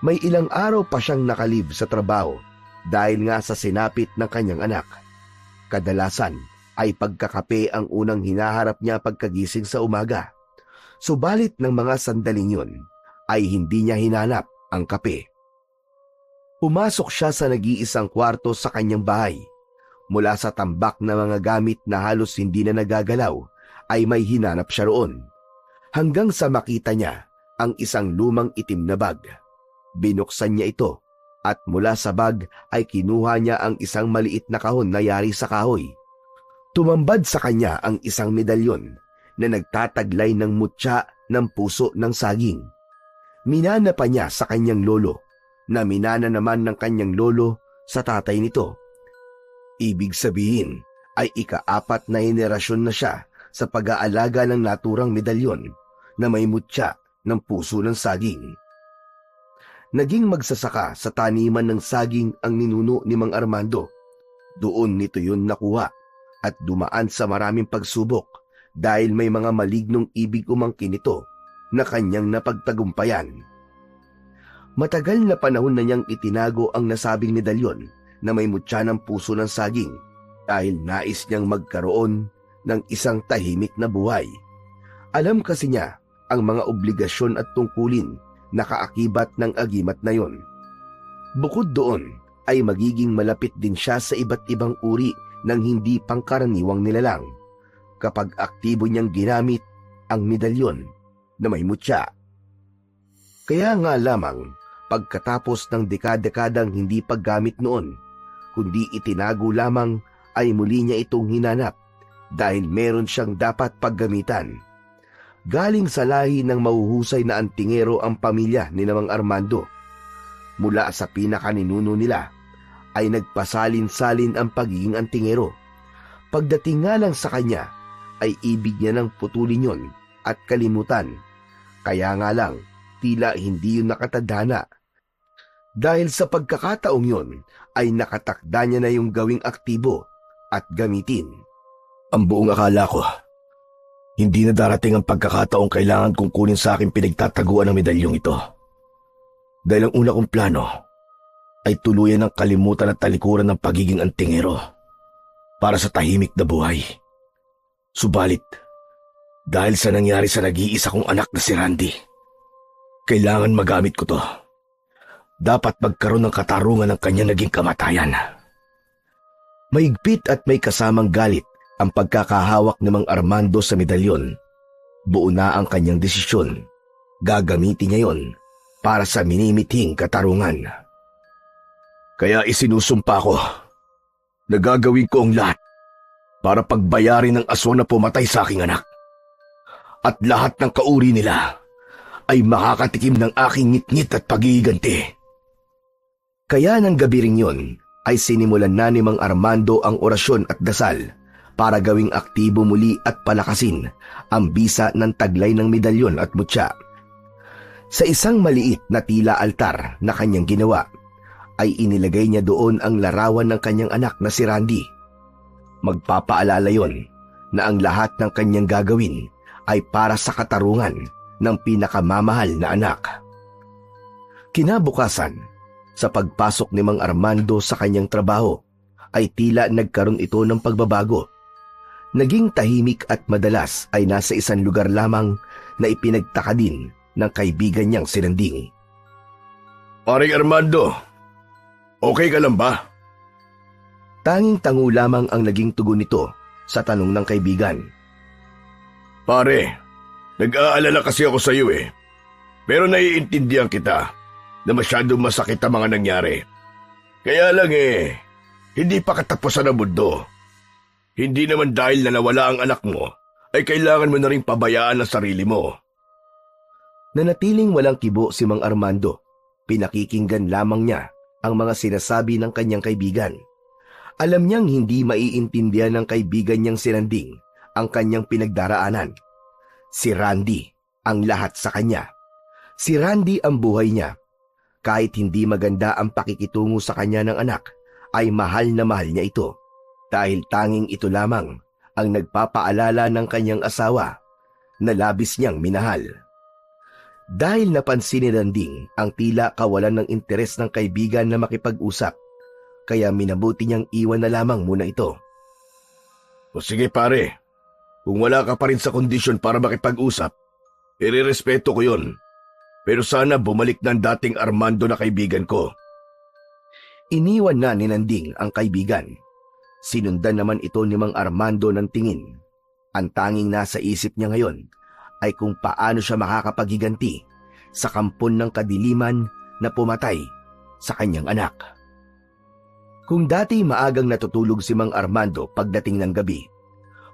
May ilang araw pa siyang nakalib sa trabaho dahil nga sa sinapit ng kanyang anak. Kadalasan ay pagkakape ang unang hinaharap niya pagkagising sa umaga. Subalit ng mga sandaling yun ay hindi niya hinanap ang kape. Pumasok siya sa nag-iisang kwarto sa kanyang bahay. Mula sa tambak na mga gamit na halos hindi na nagagalaw ay may hinanap siya roon. Hanggang sa makita niya ang isang lumang itim na bag. Binuksan niya ito at mula sa bag ay kinuha niya ang isang maliit na kahon na yari sa kahoy. Tumambad sa kanya ang isang medalyon na nagtataglay ng mutya ng puso ng saging. Minana pa niya sa kanyang lolo na minana naman ng kanyang lolo sa tatay nito. Ibig sabihin ay ika-4 na henerasyon na siya sa pag-aalaga ng naturang medalyon na may mutya ng puso ng saging. Naging magsasaka sa taniman ng saging ang ninuno ni Mang Armando. Doon nito yun nakuha at dumaan sa maraming pagsubok dahil may mga malignong ibig umangkin ito na kanyang napagtagumpayan. Matagal na panahon na niyang itinago ang nasabing medalyon na may mutya ng puso ng saging dahil nais niyang magkaroon ng isang tahimik na buhay. Alam kasi niya ang mga obligasyon at tungkulin na kaakibat ng agimat na yon. Bukod doon ay magiging malapit din siya sa iba't ibang uri ng hindi pangkaraniwang nilalang kapag aktibo niyang ginamit ang medalyon na may mutya. Kaya nga lamang, pagkatapos ng dekada-dekadang hindi paggamit noon, kundi itinago lamang ay muli niya itong hinanap dahil meron siyang dapat paggamitan. Galing sa lahi ng mahuhusay na antingero ang pamilya ni Mang Armando. Mula sa pinakaninuno nila ay nagpasalin-salin ang pagiging antingero. Pagdating nga lang sa kanya ay ibig niya nang putulin yon at kalimutan. Kaya nga lang, tila hindi yun nakatadhana. Dahil sa pagkakataong yon ay nakatakda niya na yung gawing aktibo at gamitin. Ang buong akala ko Hindi na darating ang pagkakataong kailangan kong kunin sa aking pinagtataguan ng medalyong ito. Dahil ang una kong plano ay tuluyan ng kalimutan at talikuran ng pagiging antingero para sa tahimik na buhay. Subalit, dahil sa nangyari sa nag-iisa kong anak na si Randy, kailangan magamit ko to. Dapat magkaroon ng katarungan ng kanya naging kamatayan. Mahigpit at may kasamang galit ang pagkakahawak ni Mang Armando sa medalyon. Buo na ang kanyang desisyon. Gagamitin niya yon para sa minimithing katarungan. Kaya isinusumpa ko na gagawin ko ang lahat para pagbayarin ng aswang na pumatay sa aking anak. At lahat ng kauri nila ay makakatikim ng aking ngit-ngit at pag-iiganti. Kaya ng gabi ring yun ay sinimulan na ni Mang Armando ang orasyon at dasal para gawing aktibo muli at palakasin ang bisa ng taglay ng medalyon at mutya. Sa isang maliit na tila altar na kanyang ginawa, ay inilagay niya doon ang larawan ng kanyang anak na si Randy. Magpapaalala yon na ang lahat ng kanyang gagawin ay para sa katarungan ng pinakamamahal na anak. Kinabukasan, sa pagpasok ni Mang Armando sa kanyang trabaho, ay tila nagkaroon ito ng pagbabago. Naging tahimik at madalas ay nasa isang lugar lamang na ipinagtaka din ng kaibigan niyang si Nanding. Paring Armando, okay ka lang ba? Tanging tango lamang ang naging tugon nito sa tanong ng kaibigan. Pare, nag-aalala kasi ako sa iyo eh. Pero naiintindihan kita na masyadong masakit ang mga nangyari. Kaya lang hindi pa katapusan ang mundo. Hindi naman dahil na nawala ang anak mo, ay kailangan mo na rin pabayaan ang sarili mo. Nanatiling walang kibo si Mang Armando. Pinakikinggan lamang niya ang mga sinasabi ng kanyang kaibigan. Alam niyang hindi maiintindihan ng kaibigan niyang si Nanding ang kanyang pinagdaraanan. Si Randy ang lahat sa kanya. Si Randy ang buhay niya. Kahit hindi maganda ang pakikitungo sa kanya ng anak, ay mahal na mahal niya ito. Dahil tanging ito lamang ang nagpapaalala ng kanyang asawa na labis niyang minahal. Dahil napansin ni Nanding ang tila kawalan ng interes ng kaibigan na makipag-usap, kaya minabuti niyang iwan na lamang muna ito. O sige pare, kung wala ka pa rin sa kondisyon para makipag-usap, irerespeto ko yun. Pero sana bumalik na ang dating Armando na kaibigan ko. Iniwan na ni Nanding ang kaibigan. Sinundan naman ito ni Mang Armando ng tingin. Ang tanging nasa isip niya ngayon ay kung paano siya makakapaghiganti sa kampon ng kadiliman na pumatay sa kanyang anak. Kung dati maagang natutulog si Mang Armando pagdating ng gabi,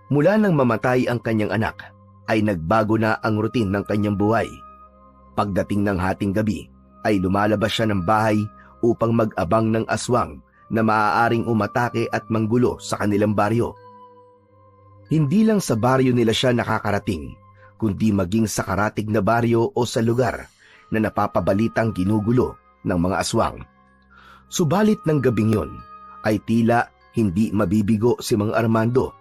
mula nang mamatay ang kanyang anak, ay nagbago na ang routine ng kanyang buhay. Pagdating ng hating gabi, ay lumalabas siya ng bahay upang mag-abang ng aswang na maaaring umatake at manggulo sa kanilang baryo. Hindi lang sa baryo nila siya nakakarating, kundi maging sa karatig na baryo o sa lugar na napapabalitang ginugulo ng mga aswang. Subalit ng gabing yon, ay tila hindi mabibigo si Mang Armando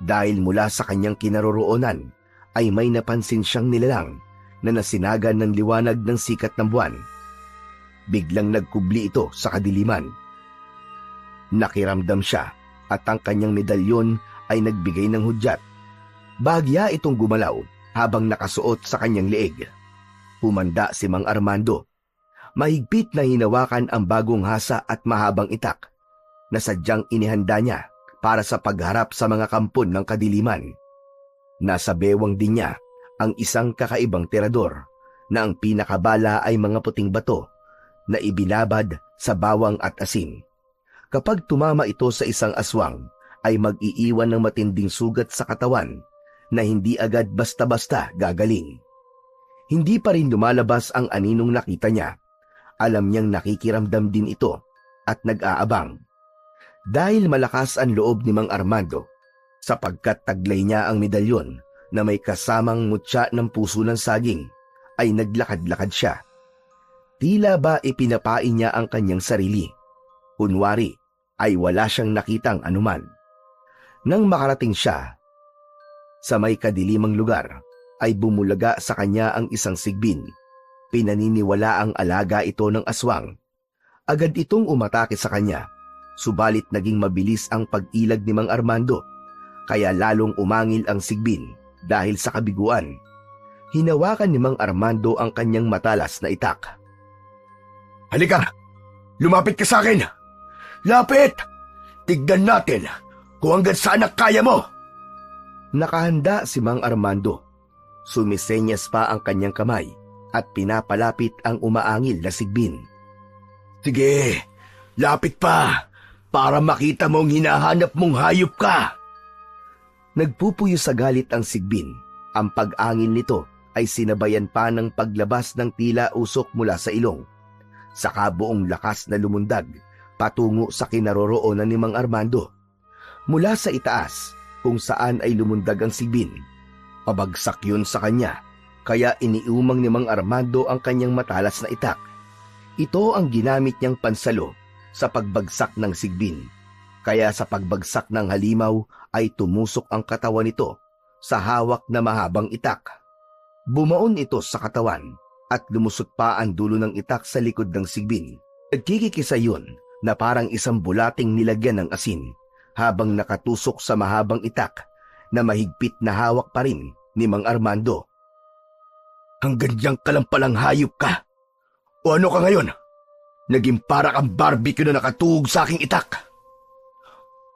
dahil mula sa kanyang kinaroroonan ay may napansin siyang nilalang na nasinagan ng liwanag ng sikat ng buwan. Biglang nagkubli ito sa kadiliman. Nakiramdam siya at ang kanyang medalyon ay nagbigay ng hudyat. Bahagya itong gumalaw habang nakasuot sa kanyang leeg. Humanda si Mang Armando. Mahigpit na hinawakan ang bagong hasa at mahabang itak na sadyang inihanda niya para sa pagharap sa mga kampon ng kadiliman. Nasa bewang din niya ang isang kakaibang tirador na ang pinakabala ay mga puting bato na ibinabad sa bawang at asin. Kapag tumama ito sa isang aswang, ay mag-iiwan ng matinding sugat sa katawan na hindi agad basta-basta gagaling. Hindi pa rin lumalabas ang aninong nakita niya. Alam niyang nakikiramdam din ito at nag-aabang. Dahil malakas ang loob ni Mang Armando, sapagkat taglay niya ang medalyon na may kasamang mutya ng puso ng saging, ay naglakad-lakad siya. Tila ba ipinapain niya ang kanyang sarili. Kunwari ay wala siyang nakitang anuman. Nang makarating siya Sa may kadilimang lugar ay bumulaga sa kanya ang isang sigbin. Pinaniniwala ang alaga ito ng aswang. Agad itong umatake sa kanya, subalit naging mabilis ang pag-ilag ni Mang Armando, kaya lalong umangil ang sigbin dahil sa kabiguan. Hinawakan ni Mang Armando ang kanyang matalas na itak. Halika! Lumapit ka sa akin! Lapit! Tignan natin kung hanggang saan kaya mo! Nakahanda si Mang Armando. Sumisenyas pa ang kanyang kamay at pinapalapit ang umaangil na sigbin. Sige, lapit pa para makita mong hinahanap mong hayop ka. Nagpupuyo sa galit ang sigbin. Ang pag-angil nito ay sinabayan pa ng paglabas ng tila usok mula sa ilong. Saka buong lakas na lumundag patungo sa kinaroroonan ni Mang Armando. Mula sa itaas kung saan ay lumundag ang sigbin. Pabagsak yun sa kanya, kaya iniumang ni Mang Armando ang kanyang matalas na itak. Ito ang ginamit niyang pansalo sa pagbagsak ng sigbin. Kaya sa pagbagsak ng halimaw ay tumusok ang katawan nito sa hawak na mahabang itak. Bumaon ito sa katawan at lumusot pa ang dulo ng itak sa likod ng sigbin. Nagkikikisa yun na parang isang bulating nilagyan ng asin habang nakatusok sa mahabang itak na mahigpit na hawak pa rin ni Mang Armando. Hanggang diyang ka lang palang hayop ka. O ano ka ngayon? Naging para kang barbecue na nakatuhog sa aking itak.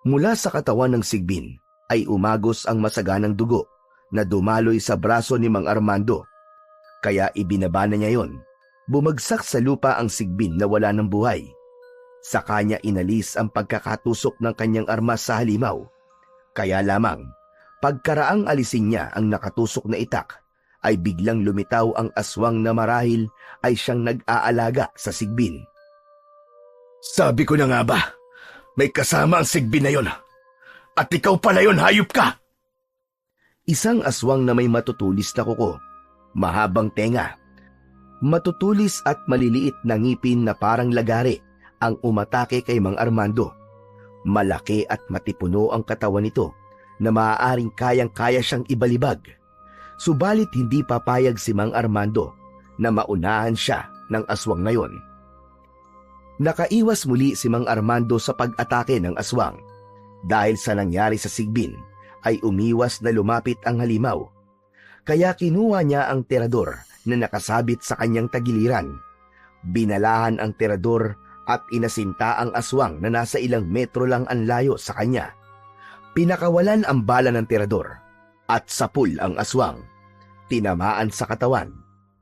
Mula sa katawan ng sigbin ay umagos ang masaganang dugo na dumaloy sa braso ni Mang Armando. Kaya ibinaba na niya yon. Bumagsak sa lupa ang sigbin na wala ng buhay. Sa kanya inalis ang pagkakatusok ng kanyang armas sa halimaw. Kaya lamang, pagkaraang alisin niya ang nakatusok na itak, ay biglang lumitaw ang aswang na marahil ay siyang nag-aalaga sa sigbin. Sabi ko na nga ba, may kasama ang sigbin na yon. At ikaw pala yon, hayop ka! Isang aswang na may matutulis na kuko, mahabang tenga, matutulis at maliliit na ngipin na parang lagari ang umatake kay Mang Armando. Malaki at matipuno ang katawan nito na maaaring kayang-kaya siyang ibalibag. Subalit hindi papayag si Mang Armando na maunahan siya ng aswang na yon. Nakaiwas muli si Mang Armando sa pag-atake ng aswang. Dahil sa nangyari sa sigbin, ay umiwas na lumapit ang halimaw. Kaya kinuha niya ang terador na nakasabit sa kanyang tagiliran. Binalahan ang terador at inasinta ang aswang na nasa ilang metro lang ang layo sa kanya. Pinakawalan ang bala ng terador at sapul ang aswang. Tinamaan sa katawan.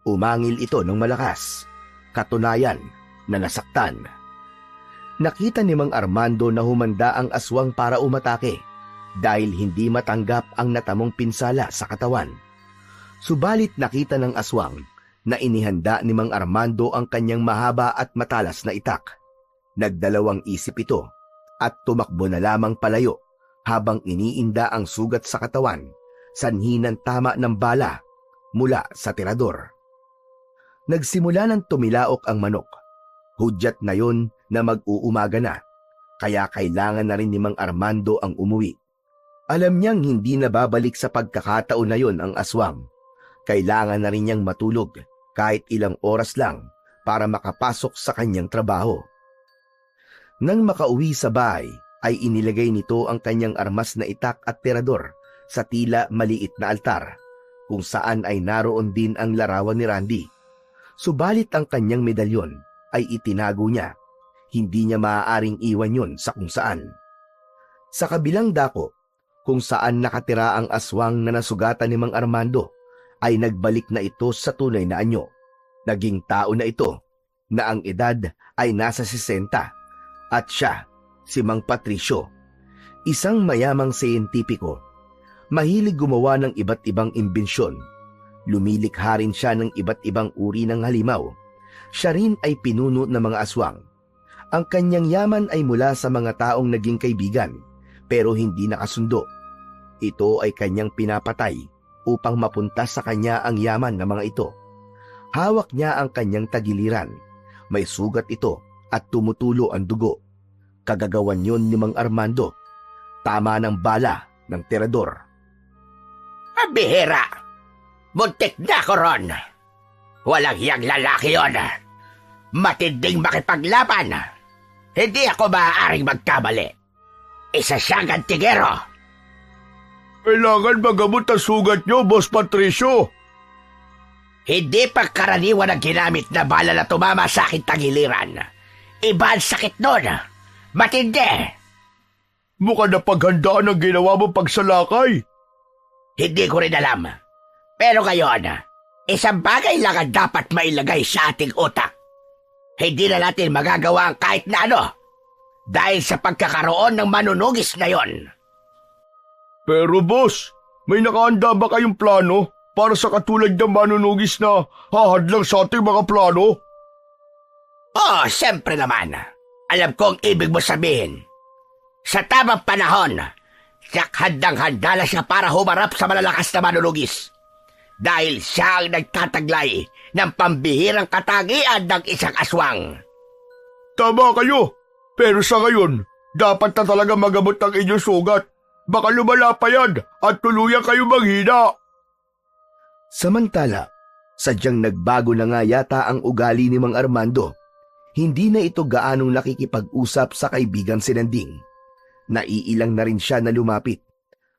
Umangil ito ng malakas. Katunayan na nasaktan. Nakita ni Mang Armando na humanda ang aswang para umatake dahil hindi matanggap ang natamong pinsala sa katawan. Subalit nakita ng aswang na inihanda ni Mang Armando ang kanyang mahaba at matalas na itak. Nagdalawang isip ito at tumakbo na lamang palayo habang iniinda ang sugat sa katawan, sanhi ng tama ng bala mula sa tirador. Nagsimula ng tumilaok ang manok. Hudyat na yon na mag-uumaga na, kaya kailangan na rin ni Mang Armando ang umuwi. Alam niyang hindi na babalik sa pagkakataon na yon ang aswang. Kailangan na rin niyang matulog kahit ilang oras lang para makapasok sa kanyang trabaho. Nang makauwi sa bahay, ay inilagay nito ang kanyang armas na itak at tirador sa tila maliit na altar, kung saan ay naroon din ang larawan ni Randy. Subalit ang kanyang medalyon ay itinago niya. Hindi niya maaaring iwan yon sa kung saan. Sa kabilang dako, kung saan nakatira ang aswang na nasugatan ni Mang Armando, ay nagbalik na ito sa tunay na anyo. Naging tao na ito, na ang edad ay nasa 60, at siya, si Mang Patricio, isang mayamang siyentipiko. Mahilig gumawa ng iba't ibang imbensyon. Lumilikha rin siya ng iba't ibang uri ng halimaw. Siya rin ay pinuno ng mga aswang. Ang kanyang yaman ay mula sa mga taong naging kaibigan, pero hindi nakasundo. Ito ay kanyang pinapatay upang mapunta sa kanya ang yaman ng mga ito. Hawak niya ang kanyang tagiliran. May sugat ito at tumutulo ang dugo. Kagagawan yon ni Mang Armando. Tama ng bala ng tirador. Pabihira! Muntik na ako ron! Walang hiyang lalaki yon. Matinding makipaglaban. Hindi ako maaaring magkamali. Isa siyang antigero. Kailangan magamot ang sugat niyo, Boss Patricio. Hindi pagkaraniwan ang ginamit na bala na tumama sa akin tagiliran. Iba ang sakit nun. Matindi. Mukhang napaghandaan ang ginawa mo pagsalakay. Hindi ko rin alam. Pero ngayon, isang bagay lang ang dapat mailagay sa ating utak. Hindi na natin magagawa ang kahit na ano dahil sa pagkakaroon ng manunugis na yon. Pero boss, may nakahanda ba kayong plano para sa katulad ng manunugis na hahadlang sa ating mga plano? Oh, siyempre naman. Alam ko ang ibig mo sabihin. Sa tamang panahon, handang-handa na siya para humarap sa malalakas na manunugis. Dahil siya ang nagtataglay ng pambihirang katagian ng isang aswang. Tama kayo, pero sa ngayon, dapat na talaga magamot ang inyong sugat. Baka lumala pa yan at tuluyan kayo maghina. Samantala, sadyang nagbago na nga yata ang ugali ni Mang Armando. Hindi na ito gaanong nakikipag-usap sa kaibigan si Nanding. Naiilang na rin siya na lumapit,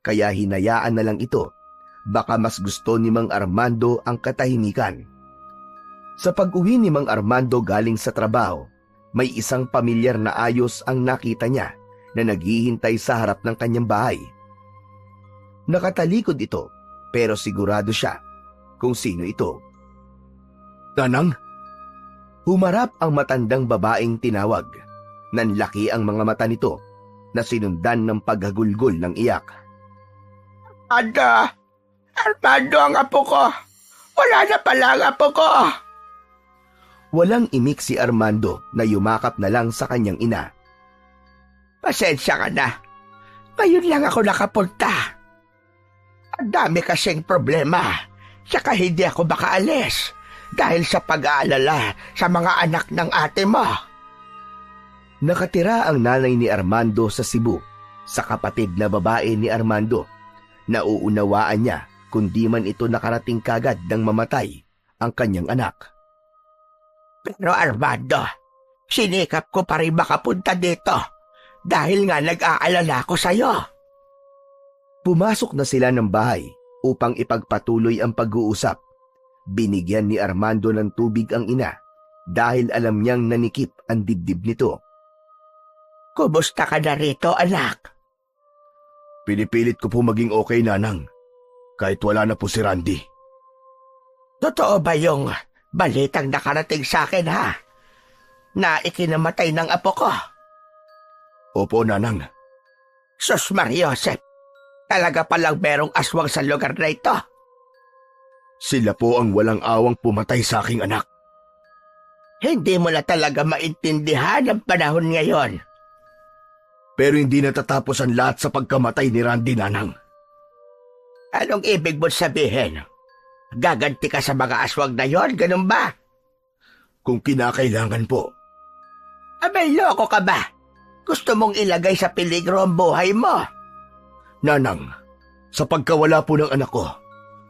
kaya hinayaan na lang ito. Baka mas gusto ni Mang Armando ang katahimikan. Sa pag-uwi ni Mang Armando galing sa trabaho, may isang pamilyar na ayos ang nakita niya na naghihintay sa harap ng kanyang bahay. Nakatalikod ito, pero sigurado siya kung sino ito. Nanang? Humarap ang matandang babaeng tinawag. Nanlaki ang mga mata nito na sinundan ng paghagulgol ng iyak. Armando ang apo ko. Wala na pala ang apo ko. Walang imik si Armando na yumakap na lang sa kanyang ina. Pasensya ka na. Ngayon lang ako nakapunta. Ang dami kasing problema. Saka hindi ako makaalis dahil sa pag-aalala sa mga anak ng ate mo. Nakatira ang nanay ni Armando sa Cebu, sa kapatid na babae ni Armando. Nauunawaan niya kundi man ito nakarating kagad ng mamatay ang kanyang anak. Pero Armando, sinikap ko pa rin makapunta dito dahil nga nag-aalala ko sa'yo. Pumasok na sila ng bahay upang ipagpatuloy ang pag-uusap. Binigyan ni Armando ng tubig ang ina dahil alam niyang nanikip ang dibdib nito. Kumusta ka na rito, anak? Pinipilit ko po maging okay, Nanang. Kahit wala na po si Randy. Totoo ba yung balitang nakarating sa akin, ha? Na ikinamatay ng apo ko? Opo, Nanang. Sus Mariosep, talaga palang merong aswang sa lugar na ito. Sila po ang walang awang pumatay sa aking anak. Hindi mo na talaga maintindihan ang panahon ngayon. Pero hindi natatapos ang lahat sa pagkamatay ni Randy, Nanang. Anong ibig mo sabihin? Gaganti ka sa mga aswang na yon, ganun ba? Kung kinakailangan po. Abay, loko ka ba? Gusto mong ilagay sa peligro ang buhay mo? Nanang, sa pagkawala po ng anak ko,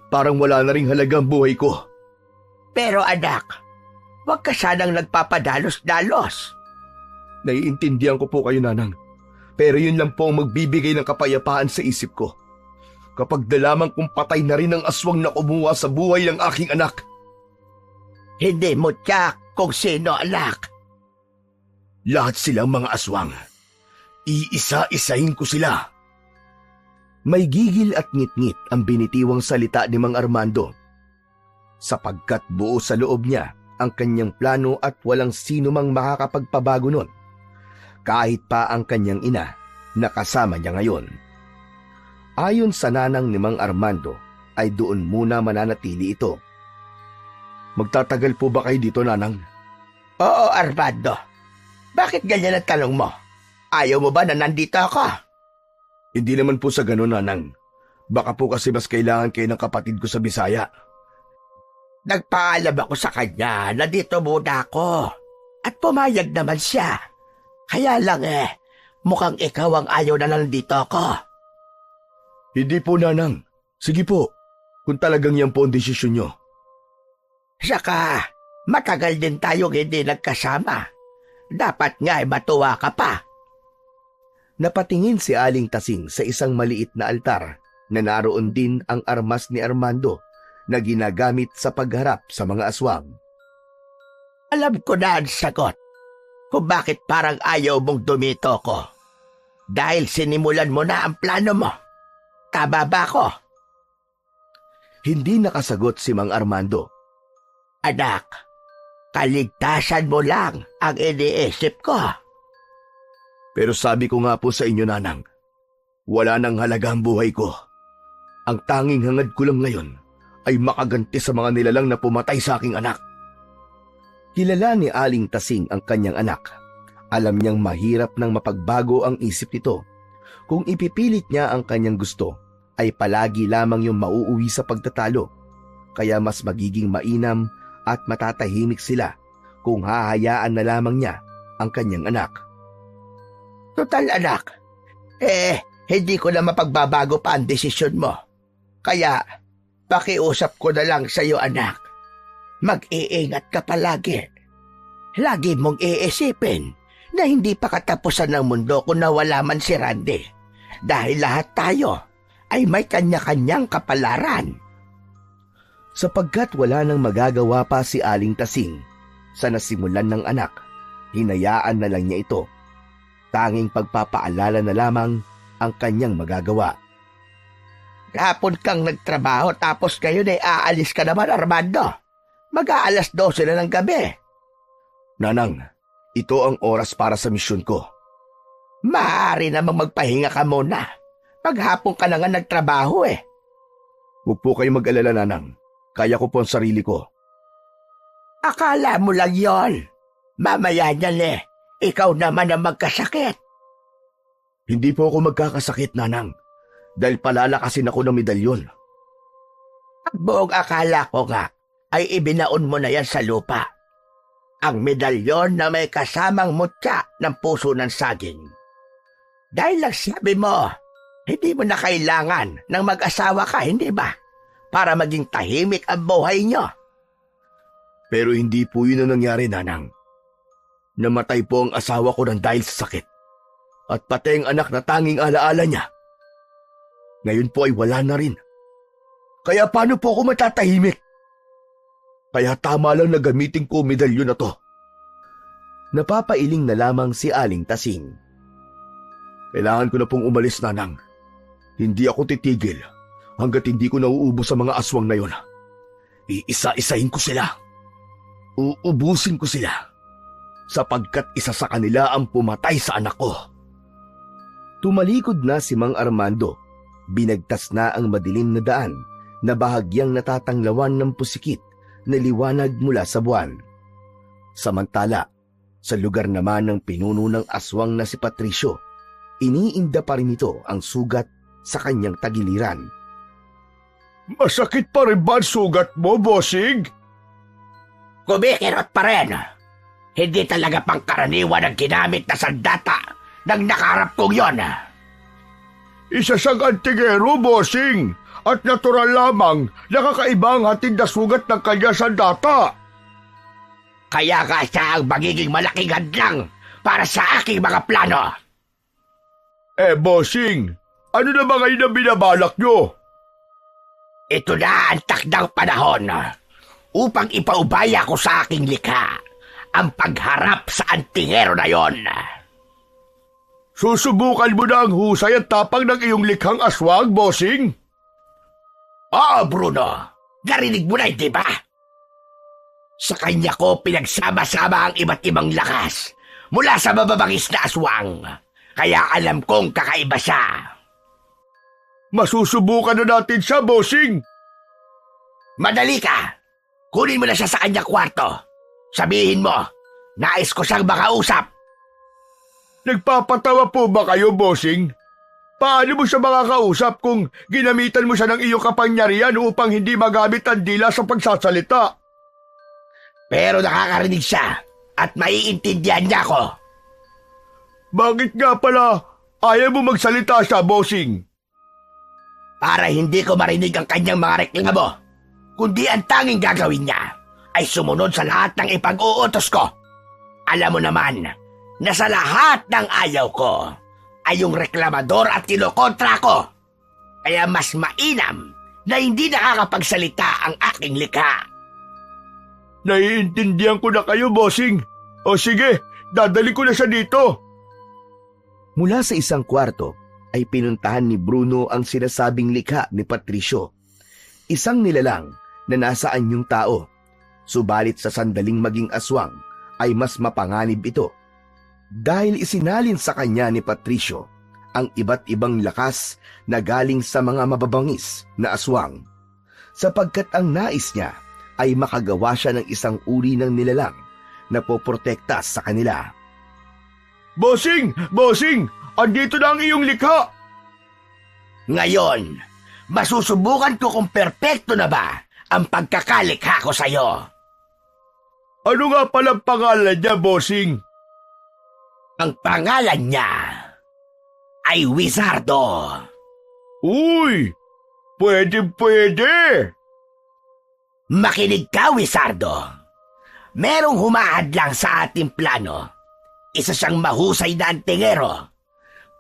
parang wala na ring halaga ang buhay ko. Pero anak, huwag ka sanang nagpapadalos-dalos. Naiintindihan ko po kayo, Nanang. Pero yun lang po ang magbibigay ng kapayapaan sa isip ko. Kapag nalaman kong patay na rin ang aswang na kumuha sa buhay ng aking anak. Hindi mo tiyak kung sino, anak. Lahat silang mga aswang. Iisa-isahin ko sila. May gigil at ngit-ngit ang binitiwang salita ni Mang Armando. Sapagkat buo sa loob niya ang kanyang plano at walang sino mang makakapagpabago nun. Kahit pa ang kanyang ina na kasama niya ngayon. Ayon sa nanang ni Mang Armando ay doon muna mananatili ito. Magtatagal po ba kayo dito, Nanang? Oo, Armando. Bakit ganyan ang tanong mo? Ayaw mo ba na nandito ako? Hindi naman po sa ganun, Nanang. Baka po kasi mas kailangan kayo ng kapatid ko sa Bisaya. Nagpaalam ako sa kanya na dito muna ako. At pumayag naman siya. Kaya lang mukhang ikaw ang ayaw na nandito ako. Hindi po, Nanang. Sige po, kung talagang yan po ang desisyon nyo. Saka, matagal din tayong hindi nagkasama. Dapat nga ay matuwa ka pa. Napatingin si Aling Tasing sa isang maliit na altar na naroon din ang armas ni Armando na ginagamit sa pagharap sa mga aswang. Alam ko na ang sagot kung bakit parang ayaw mong dumito ko. Dahil sinimulan mo na ang plano mo. Tama ba ko? Hindi nakasagot si Mang Armando. Anak, kaligtasan mo lang ang iniisip ko. Pero sabi ko nga po sa inyo, Nanang, wala nang halaga ang buhay ko. Ang tanging hangad ko lang ngayon ay makaganti sa mga nilalang na pumatay sa aking anak. Kilala ni Aling Tasing ang kanyang anak. Alam niyang mahirap nang mapagbago ang isip nito. Kung ipipilit niya ang kanyang gusto, ay palagi lamang yung mauuwi sa pagtatalo. Kaya mas magiging mainam at matatahimik sila kung hahayaan na lamang niya ang kanyang anak. Total anak, hindi ko na mapagbabago pa ang desisyon mo. Kaya, pakiusap ko na lang sa iyo anak. Mag-iingat ka palagi. Lagi mong iisipin na hindi pa katapusan ng mundo kung nawala man si Randy. Dahil lahat tayo ay may kanya-kanyang kapalaran. Sapagkat wala nang magagawa pa si Aling Tasing sa nasimulan ng anak, hinayaan na lang niya ito. Tanging pagpapaalala na lamang ang kanyang magagawa. Hapon kang nagtrabaho tapos ngayon ay aalis ka naman, Armando. Mag-aalas 12 na ng gabi. Nanang, ito ang oras para sa misyon ko. Maaari namang magpahinga ka muna. Maghapon ka na nga nagtrabaho eh. Huwag po kayo mag-alala, Nanang. Kaya ko po ang sarili ko. Akala mo lang yon. Mamaya niyan ikaw naman ang magkasakit. Hindi po ako magkakasakit, Nanang. Dahil palalakasin ako ng medalyon. Ang buong akala ko nga ay ibinaon mo na yan sa lupa. Ang medalyon na may kasamang mutya ng puso ng saging. Dahil lang sabi mo, hindi mo na kailangan ng mag-asawa ka, hindi ba? Para maging tahimik ang buhay nyo. Pero hindi po yun ang nangyari, Nanang. Namatay po ang asawa ko ng dahil sa sakit. At pati ang anak na tanging alaala niya. Ngayon po ay wala na rin. Kaya paano po ako matatahimik? Kaya tama lang na gamitin ko medalyon na to. Napapailing na lamang si Aling Tasing. Kailangan ko na pong umalis, Nanang. Hindi ako titigil hanggat hindi ko nauubos sa mga aswang na yon. Iisa-isahin ko sila. Uubusin ko sila. Sapagkat isa sa kanila ang pumatay sa anak ko. Tumalikod na si Mang Armando. Binagtas na ang madilim na daan na bahagyang natatanglawan ng pusikit na liwanag mula sa buwan. Samantala, sa lugar naman ng pinuno ng aswang na si Patricio, iniinda pa rin ito ang sugat sa kanyang tagiliran. Masakit pa rin ba ang sugat mo, bossing? Kumikirot pa rin. Hindi talaga pangkaraniwan ang ginamit na sandata ng nakaharap kong yon. Isa siyang antigero, bossing. At natural lamang, nakakaiba ang hatid na sugat ng kanya sandata. Kaya nga siya ang magiging malaking hadlang para sa aking mga plano. Bossing, ano na ba ngayon ang binabalak nyo? Ito na ang takdang panahon upang ipaubaya ko sa aking likha ang pagharap sa antingero na yon. Susubukan mo na ang husay at tapang ng iyong likhang aswang, bossing? Oo, Bruno. Narinig mo na, di ba? Sa kanya ko pinagsama-sama ang iba't ibang lakas mula sa mababangis na aswang. Kaya alam kong kakaiba siya. Masusubukan na natin siya, bossing. Madali ka. Kunin mo na siya sa kanyang kwarto. Sabihin mo, nais ko siyang makausap. Nagpapatawa po ba kayo, bossing? Paano mo siya makakausap kung ginamitan mo siya ng iyong kapangyarihan upang hindi magamit ang dila sa pagsasalita? Pero nakakarinig siya at maiintindihan niya ako. Bakit nga pala ayaw mo magsalita siya, bossing? para hindi ko marinig ang kanyang mga reklamo, kundi ang tanging gagawin niya ay sumunod sa lahat ng ipag-uutos ko. Alam mo naman na sa lahat ng ayaw ko ay yung reklamador at kinokontra ko. Kaya mas mainam na hindi nakakapagsalita ang aking likha. Naiintindihan ko na kayo, bossing. O sige, dadali ko na siya dito. Mula sa isang kwarto ay pinuntahan ni Bruno ang sinasabing likha ni Patricio. Isang nilalang na nasa anyong tao. Subalit sa sandaling maging aswang ay mas mapanganib ito. Dahil isinalin sa kanya ni Patricio ang iba't ibang lakas na galing sa mga mababangis na aswang. Sapagkat ang nais niya ay makagawa siya ng isang uri ng nilalang na poprotekta sa kanila. Bossing! Bossing! Andito na ang iyong likha! Ngayon, masusubukan ko kung perpekto na ba ang pagkakalikha ko sa'yo. Ano nga palang pangalan niya, bossing? Ang pangalan niya ay Wizardo. Uy! Pwede! Makinig ka, Wizardo. Merong humahadlang sa ating plano. Isa siyang mahusay na antingero.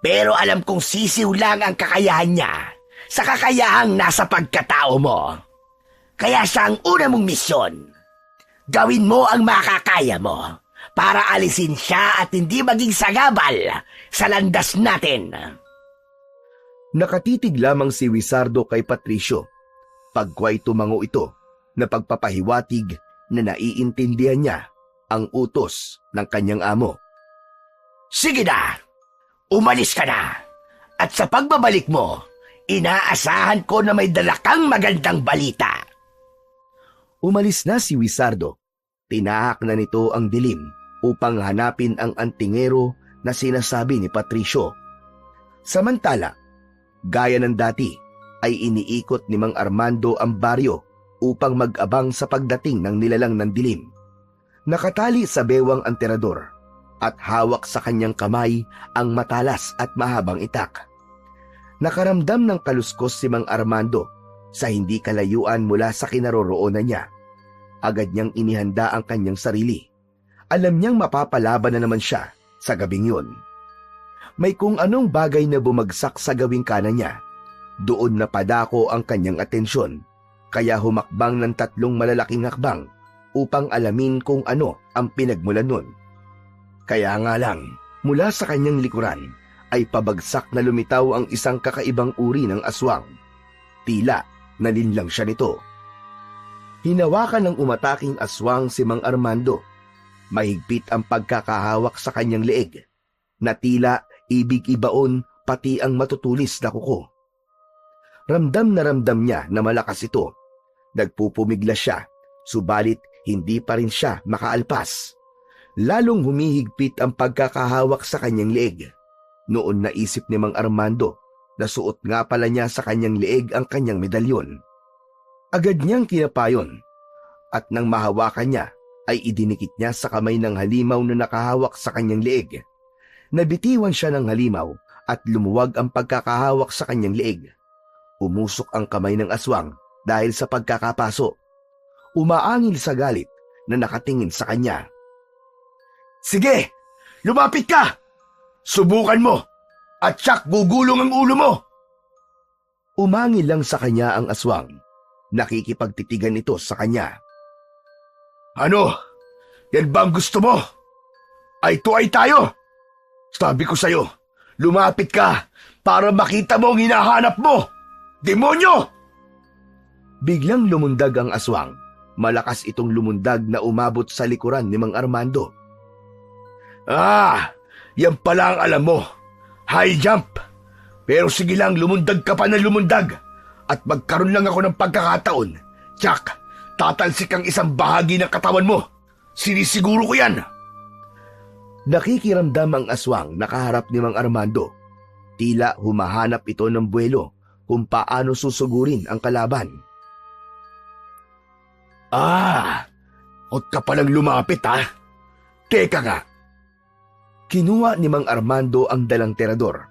Pero alam kong sisiw lang ang kakayahan niya sa kakayahang nasa pagkatao mo. Kaya siya ang una mong misyon. Gawin mo ang makakaya mo para alisin siya at hindi maging sagabal sa landas natin. Nakatitig lamang si Wizardo kay Patricio. Pagkway tumango ito na pagpapahiwatig na naiintindihan niya ang utos ng kanyang amo. Sige na, umalis ka na. At sa pagbabalik mo, inaasahan ko na may dala kang magandang balita. Umalis na si Wizardo. Tinahak na nito ang dilim upang hanapin ang antingero na sinasabi ni Patricio. Samantala, gaya ng dati, ay iniikot ni Mang Armando ang baryo upang mag-abang sa pagdating ng nilalang ng dilim. Nakatali sa bewang ang terador at hawak sa kanyang kamay ang matalas at mahabang itak. Nakaramdam ng kaluskos si Mang Armando sa hindi kalayuan mula sa kinaroroonan niya. Agad niyang inihanda ang kanyang sarili. Alam niyang mapapalaban na naman siya sa gabing yun. May kung anong bagay na bumagsak sa gawing kanan niya. Doon na padako ang kanyang atensyon, kaya humakbang ng 3 malalaking hakbang upang alamin kung ano ang pinagmulan nun. Kaya nga lang, mula sa kanyang likuran ay pabagsak na lumitaw ang isang kakaibang uri ng aswang. Tila nalinlang siya nito. Hinawakan ng umataking aswang si Mang Armando. Mahigpit ang pagkakahawak sa kanyang leeg, na tila ibig ibaon pati ang matutulis na kuko. Ramdam na ramdam niya na malakas ito. Nagpupumigla siya, subalit hindi pa rin siya makaalpas. Lalong humihigpit ang pagkakahawak sa kanyang leeg. Noon naisip ni Mang Armando na suot nga pala niya sa kanyang leeg ang kanyang medalyon. Agad niyang kinapayon at nang mahawakan niya ay idinikit niya sa kamay ng halimaw na nakahawak sa kanyang leeg. Nabitiwan siya ng halimaw at lumuwag ang pagkakahawak sa kanyang leeg. Umusok ang kamay ng aswang dahil sa pagkakapaso. Umaangil sa galit na nakatingin sa kanya. Sige, lumapit ka! Subukan mo! At tsak gugulong ang ulo mo! Umangil lang sa kanya ang aswang. Nakikipagtitigan ito sa kanya. Ano? Yan ba ang gusto mo? Ay tuay tayo! Sabi ko sa'yo, lumapit ka para makita mo ang hinahanap mo! Demonyo! Biglang lumundag ang aswang. Malakas itong lumundag na umabot sa likuran ni Mang Armando. Yan pala ang alam mo. High jump. Pero sige lang, lumundag ka pa na lumundag. At magkaroon lang ako ng pagkakataon. Tsak, tatalsik ang isang bahagi ng katawan mo. Sinisiguro ko yan. Nakikiramdam ang aswang nakaharap ni Mang Armando. Tila humahanap ito ng buwelo kung paano susugurin ang kalaban. Huwag ka palang lumapit ha. Teka nga. Kinuha ni Mang Armando ang dalang terador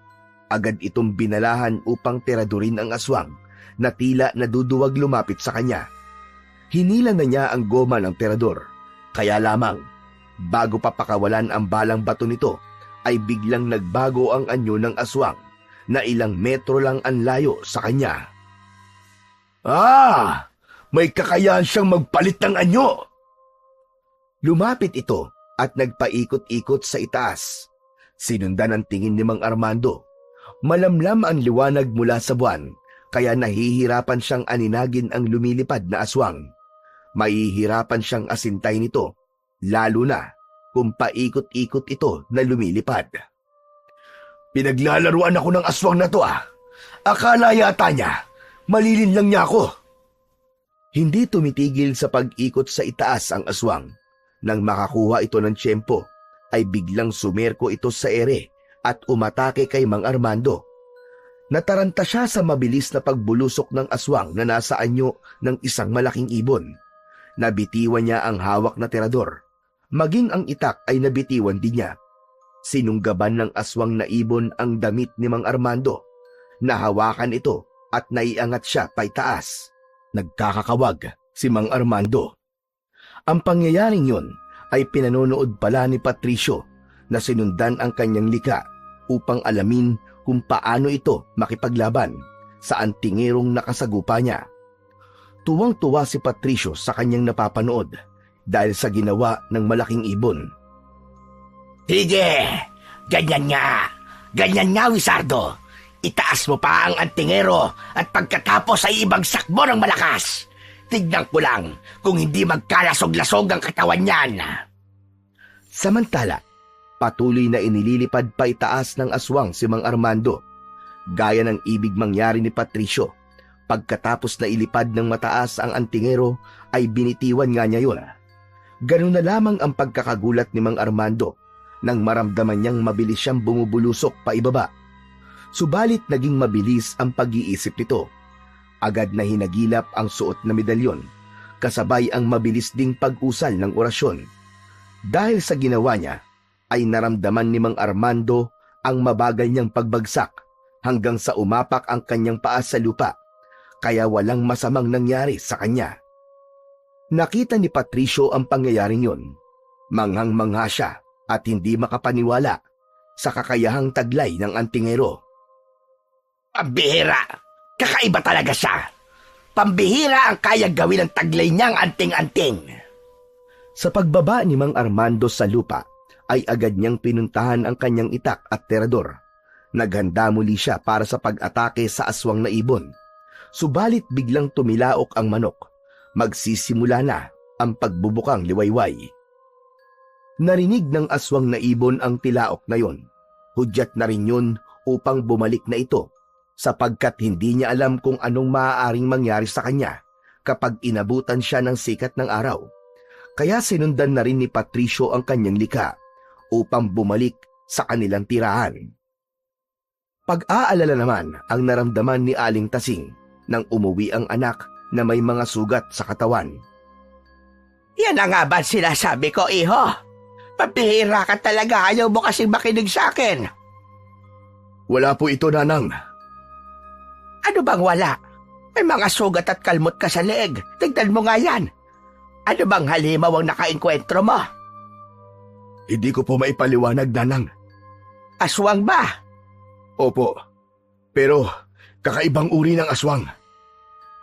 Agad itong binalahan upang tiradurin ang aswang na tila naduduwag lumapit sa kanya. Hinila na niya ang goma ng tirador. Kaya lamang, bago pa pakawalan ang balang bato nito, ay biglang nagbago ang anyo ng aswang na ilang metro lang ang layo sa kanya. Ah! May kakayahan siyang magpalit ng anyo! Lumapit ito at nagpaikot-ikot sa itaas. Sinundan ang tingin ni Mang Armando. Malamlam ang liwanag mula sa buwan, kaya nahihirapan siyang aninagin ang lumilipad na aswang. Mahihirapan siyang asintay nito, lalo na kung paikot-ikot ito na lumilipad. Pinaglalaruan ako ng aswang na to ah. Akala yata niya, malilin lang niya ako. Hindi tumitigil sa pag-ikot sa itaas ang aswang. Nang makakuha ito ng tiyempo, ay biglang sumerko ito sa ere at umatake kay Mang Armando. Nataranta siya sa mabilis na pagbulusok ng aswang na nasa anyo ng isang malaking ibon. Nabitiwan niya ang hawak na tirador. Maging ang itak ay nabitiwan din niya. Sinunggaban ng aswang na ibon ang damit ni Mang Armando. Nahawakan ito at naiangat siya paitaas. Nagkakakawag si Mang Armando. Ang pangyayaring yun ay pinanonood pala ni Patricio na sinundan ang kanyang likha upang alamin kung paano ito makipaglaban sa antingerong nakasagupa niya. Tuwang-tuwa si Patricio sa kanyang napapanood dahil sa ginawa ng malaking ibon. Sige, ganyan nga, Wizardo. Itaas mo pa ang antingero at pagkatapos ay ibagsak mo ng malakas. Tignan ko lang kung hindi magkalasog-lasog ang katawan niyan. Samantala, patuloy na inililipad pa itaas ng aswang si Mang Armando, gaya ng ibig mangyari ni Patricio. Pagkatapos na ilipad ng mataas ang antingero ay binitiwan nga niya yun. Ganun na lamang ang pagkakagulat ni Mang Armando nang maramdaman niyang mabilis siyang bumubulusok pa ibaba. Subalit naging mabilis ang pag-iisip nito. Agad na hinagilap ang suot na medalyon, kasabay ang mabilis ding pag-usal ng orasyon. Dahil sa ginawa niya, ay naramdaman ni Mang Armando ang mabagal niyang pagbagsak hanggang sa umapak ang kanyang paa sa lupa, kaya walang masamang nangyari sa kanya. Nakita ni Patricio ang pangyayaring yun. Manghang-mangha siya at hindi makapaniwala sa kakayahang taglay ng antingero. Pambihira! Kakaiba talaga siya! Pambihira ang kayang gawin ng taglay niyang anting-anting! Sa pagbaba ni Mang Armando sa lupa, ay agad niyang pinuntahan ang kanyang itak at tirador. Naghanda muli siya para sa pag-atake sa aswang na ibon. Subalit biglang tumilaok ang manok. Magsisimula na ang pagbubukang liwayway. Narinig ng aswang na ibon ang tilaok na yon. Hudyat na rin yun upang bumalik na ito, sapagkat hindi niya alam kung anong maaaring mangyari sa kanya kapag inabutan siya ng sikat ng araw. Kaya sinundan na rin ni Patricio ang kanyang likha upang bumalik sa kanilang tirahan. Pag-aalala naman ang naramdaman ni Aling Tasing nang umuwi ang anak na may mga sugat sa katawan. Yan na nga ba sinasabi ko, iho? Pambihira ka talaga, ayaw mo kasing makinig sa akin. Wala po ito, Nanang. Ano bang wala? May mga sugat at kalmot ka sa leeg. Tignan mo nga yan. Ano bang halimaw ang nakainkwentro mo? Hindi ko po maipaliwanag, Nanang. Aswang ba? Opo. Pero kakaibang uri ng aswang.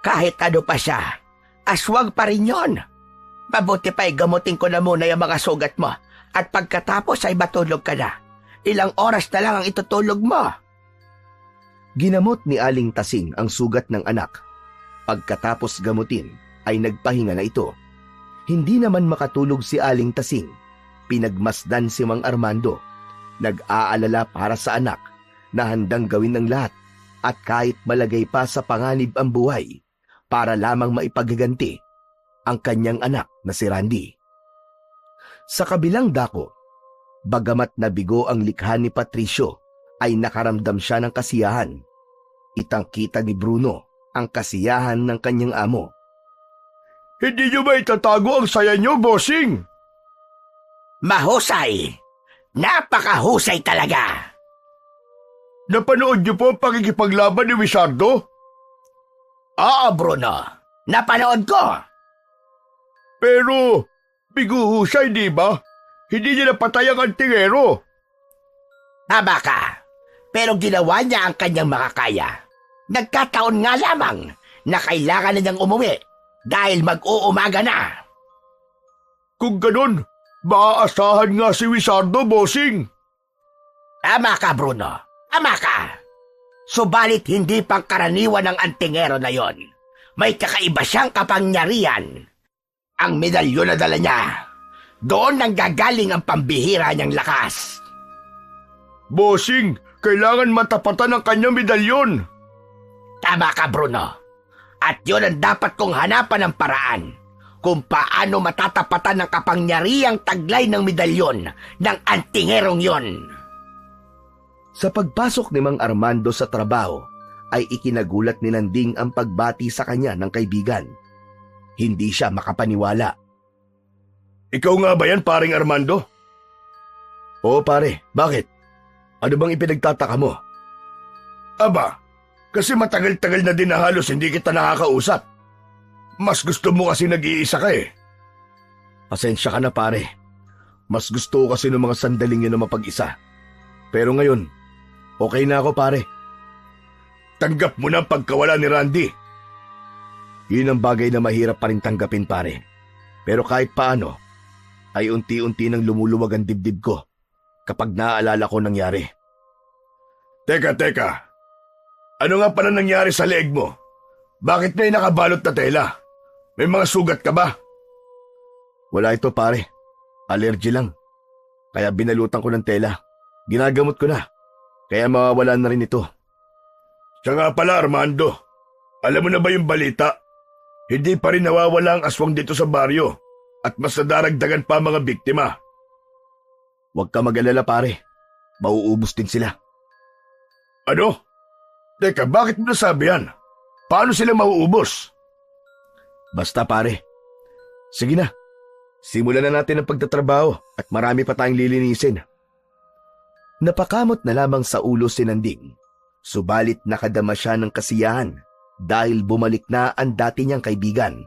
Kahit ano pa siya, aswang pa rin yun. Mabuti pa gamutin ko na muna yung mga sugat mo at pagkatapos ay matulog ka na. Ilang oras na lang ang itutulog mo. Ginamot ni Aling Tasing ang sugat ng anak. Pagkatapos gamutin ay nagpahinga na ito. Hindi naman makatulog si Aling Tasing. Pinagmasdan si Mang Armando. Nag-aalala para sa anak na handang gawin ng lahat at kahit malagay pa sa panganib ang buhay para lamang maipagaganti ang kanyang anak na si Randy. Sa kabilang dako, bagamat nabigo ang likha ni Patricio, ay nakaramdam siya ng kasiyahan. Itangkita ni Bruno ang kasiyahan ng kanyang amo. Hindi niyo ba itatago ang saya niyo, bossing? Mahusay! Napakahusay talaga! napanood niyo po ang pakikipaglaban ni Wizardo? Oo, Bruno. Napanood ko. Pero, bigo ho siya, hindi ba? Hindi niya napatay ang antingero. Tama ka. Pero ginawa niya ang kanyang makakaya. Nagkataon nga lamang na kailangan na niyang umuwi dahil mag-uumaga na. Kung ganun, maaasahan nga si Wizardo, bossing. Tama ka, Bruno. Tama ka. Subalit hindi pangkaraniwan ng antingero na yon. May kakaiba siyang kapangyarihan. Ang medalyon na dala niya, doon nanggagaling ang pambihira niyang lakas. Bossing, kailangan matapatan ang kanyang medalyon. Tama ka, Bruno. At yun ang dapat kong hanapan ng paraan kung paano matatapatan ng kapangyarihang taglay ng medalyon ng antingerong yon. Sa pagpasok ni Mang Armando sa trabaho, ay ikinagulat ni Nanding ang pagbati sa kanya ng kaibigan. Hindi siya makapaniwala. Ikaw nga ba yan, paring Armando? Oo pare, bakit? Ano bang ipinagtataka mo? Aba, kasi matagal-tagal na din na halos hindi kita nakakausap. Mas gusto mo kasi nag-iisa ka eh. Pasensya ka na pare. Mas gusto ko kasi ng mga sandaling yun na mapag-isa. Pero ngayon, okay na ako pare. Tanggap mo na ang pagkawala ni Randy. Yun ang bagay na mahirap pa rin tanggapin pare. Pero kahit paano, ay unti-unti nang lumuluwag ang dibdib ko kapag naaalala ko nangyari. Teka. Ano nga pala nangyari sa leeg mo? Bakit may nakabalot na tela? May mga sugat ka ba? Wala ito pare. Allergy lang. Kaya binalutan ko ng tela. Ginagamot ko na. Kaya mawawala na rin ito. Siya nga pala, Armando. Alam mo na ba yung balita? Hindi pa rin nawawala ang aswang dito sa baryo at mas nadaragdagan pa mga biktima. Huwag ka mag-alala pare. Mauubos din sila. Ano? Teka, bakit mo nasabi yan? Paano sila mauubos? Basta pare. Sige na. Simulan na natin ang pagtatrabaho at marami pa tayong lilinisin. Napakamot na lamang sa ulo si Nanding. Subalit nakadama siya ng kasiyahan dahil bumalik na ang dati niyang kaibigan.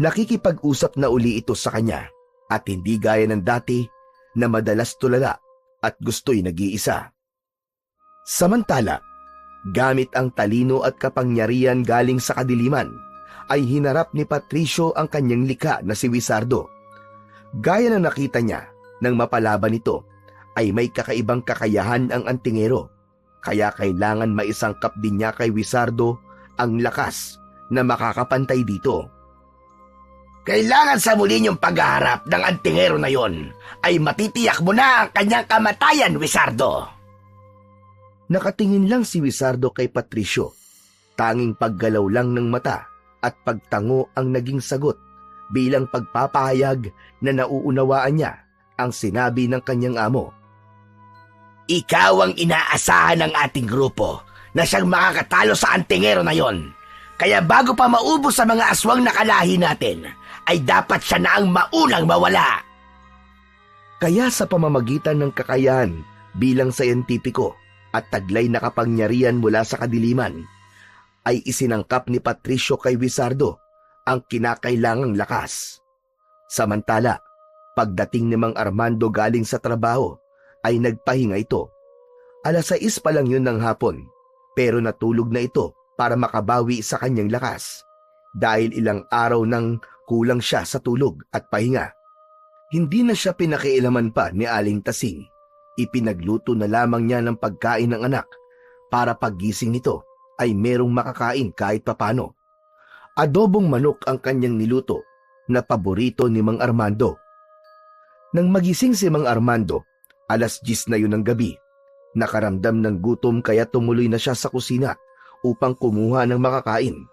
Nakikipag-usap na uli ito sa kanya at hindi gaya ng dati na madalas tulala at gusto'y nag-iisa. Samantala, gamit ang talino at kapangyarihan galing sa kadiliman, ay hinarap ni Patricio ang kanyang likha na si Wizardo. Gaya na nakita niya nang mapalaban ito, ay may kakaibang kakayahan ang antingero, kaya kailangan maisangkap din niya kay Wizardo ang lakas na makakapantay dito. Kailangan sa muli niyong paghaharap ng antingero na yon ay matitiyak mo na ang kanyang kamatayan, Wizardo. Nakatingin lang si Wizardo kay Patricio. Tanging paggalaw lang ng mata at pagtango ang naging sagot bilang pagpapahayag na nauunawaan niya ang sinabi ng kanyang amo. Ikaw ang inaasahan ng ating grupo na siyang makakatalo sa antingero na yon. Kaya bago pa maubos sa mga aswang nakalahi natin, ay dapat siya na ang maunang mawala. Kaya sa pamamagitan ng kakayahan bilang sayentipiko at taglay na kapangyarihan mula sa kadiliman, ay isinangkap ni Patricio kay Wizardo ang kinakailangang lakas. Samantala, pagdating ni Mang Armando galing sa trabaho, ay nagpahinga ito. 6:00 pa lang yun ng hapon, pero natulog na ito para makabawi sa kanyang lakas dahil ilang araw nang kulang siya sa tulog at pahinga. Hindi na siya pinakialaman pa ni Aling Tasing. Ipinagluto na lamang niya ng pagkain ng anak para paggising nito ay merong makakain kahit papano. Adobong manok ang kanyang niluto na paborito ni Mang Armando. Nang magising si Mang Armando, 10:00 na yun ng gabi. Nakaramdam ng gutom kaya tumuloy na siya sa kusina upang kumuha ng makakain.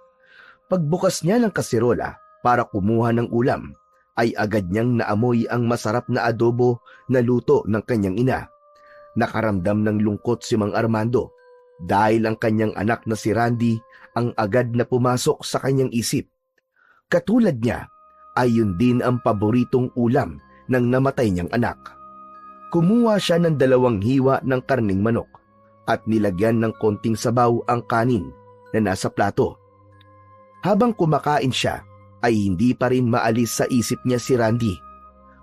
Pagbukas niya ng kasirola para kumuha ng ulam, ay agad niyang naamoy ang masarap na adobo na luto ng kanyang ina. Nakaramdam ng lungkot si Mang Armando dahil ang kanyang anak na si Randy ang agad na pumasok sa kanyang isip. Katulad niya, ay yun din ang paboritong ulam ng namatay niyang anak. Kumuha siya ng 2 hiwa ng karning manok at nilagyan ng konting sabaw ang kanin na nasa plato. Habang kumakain siya, ay hindi pa rin maalis sa isip niya si Randy.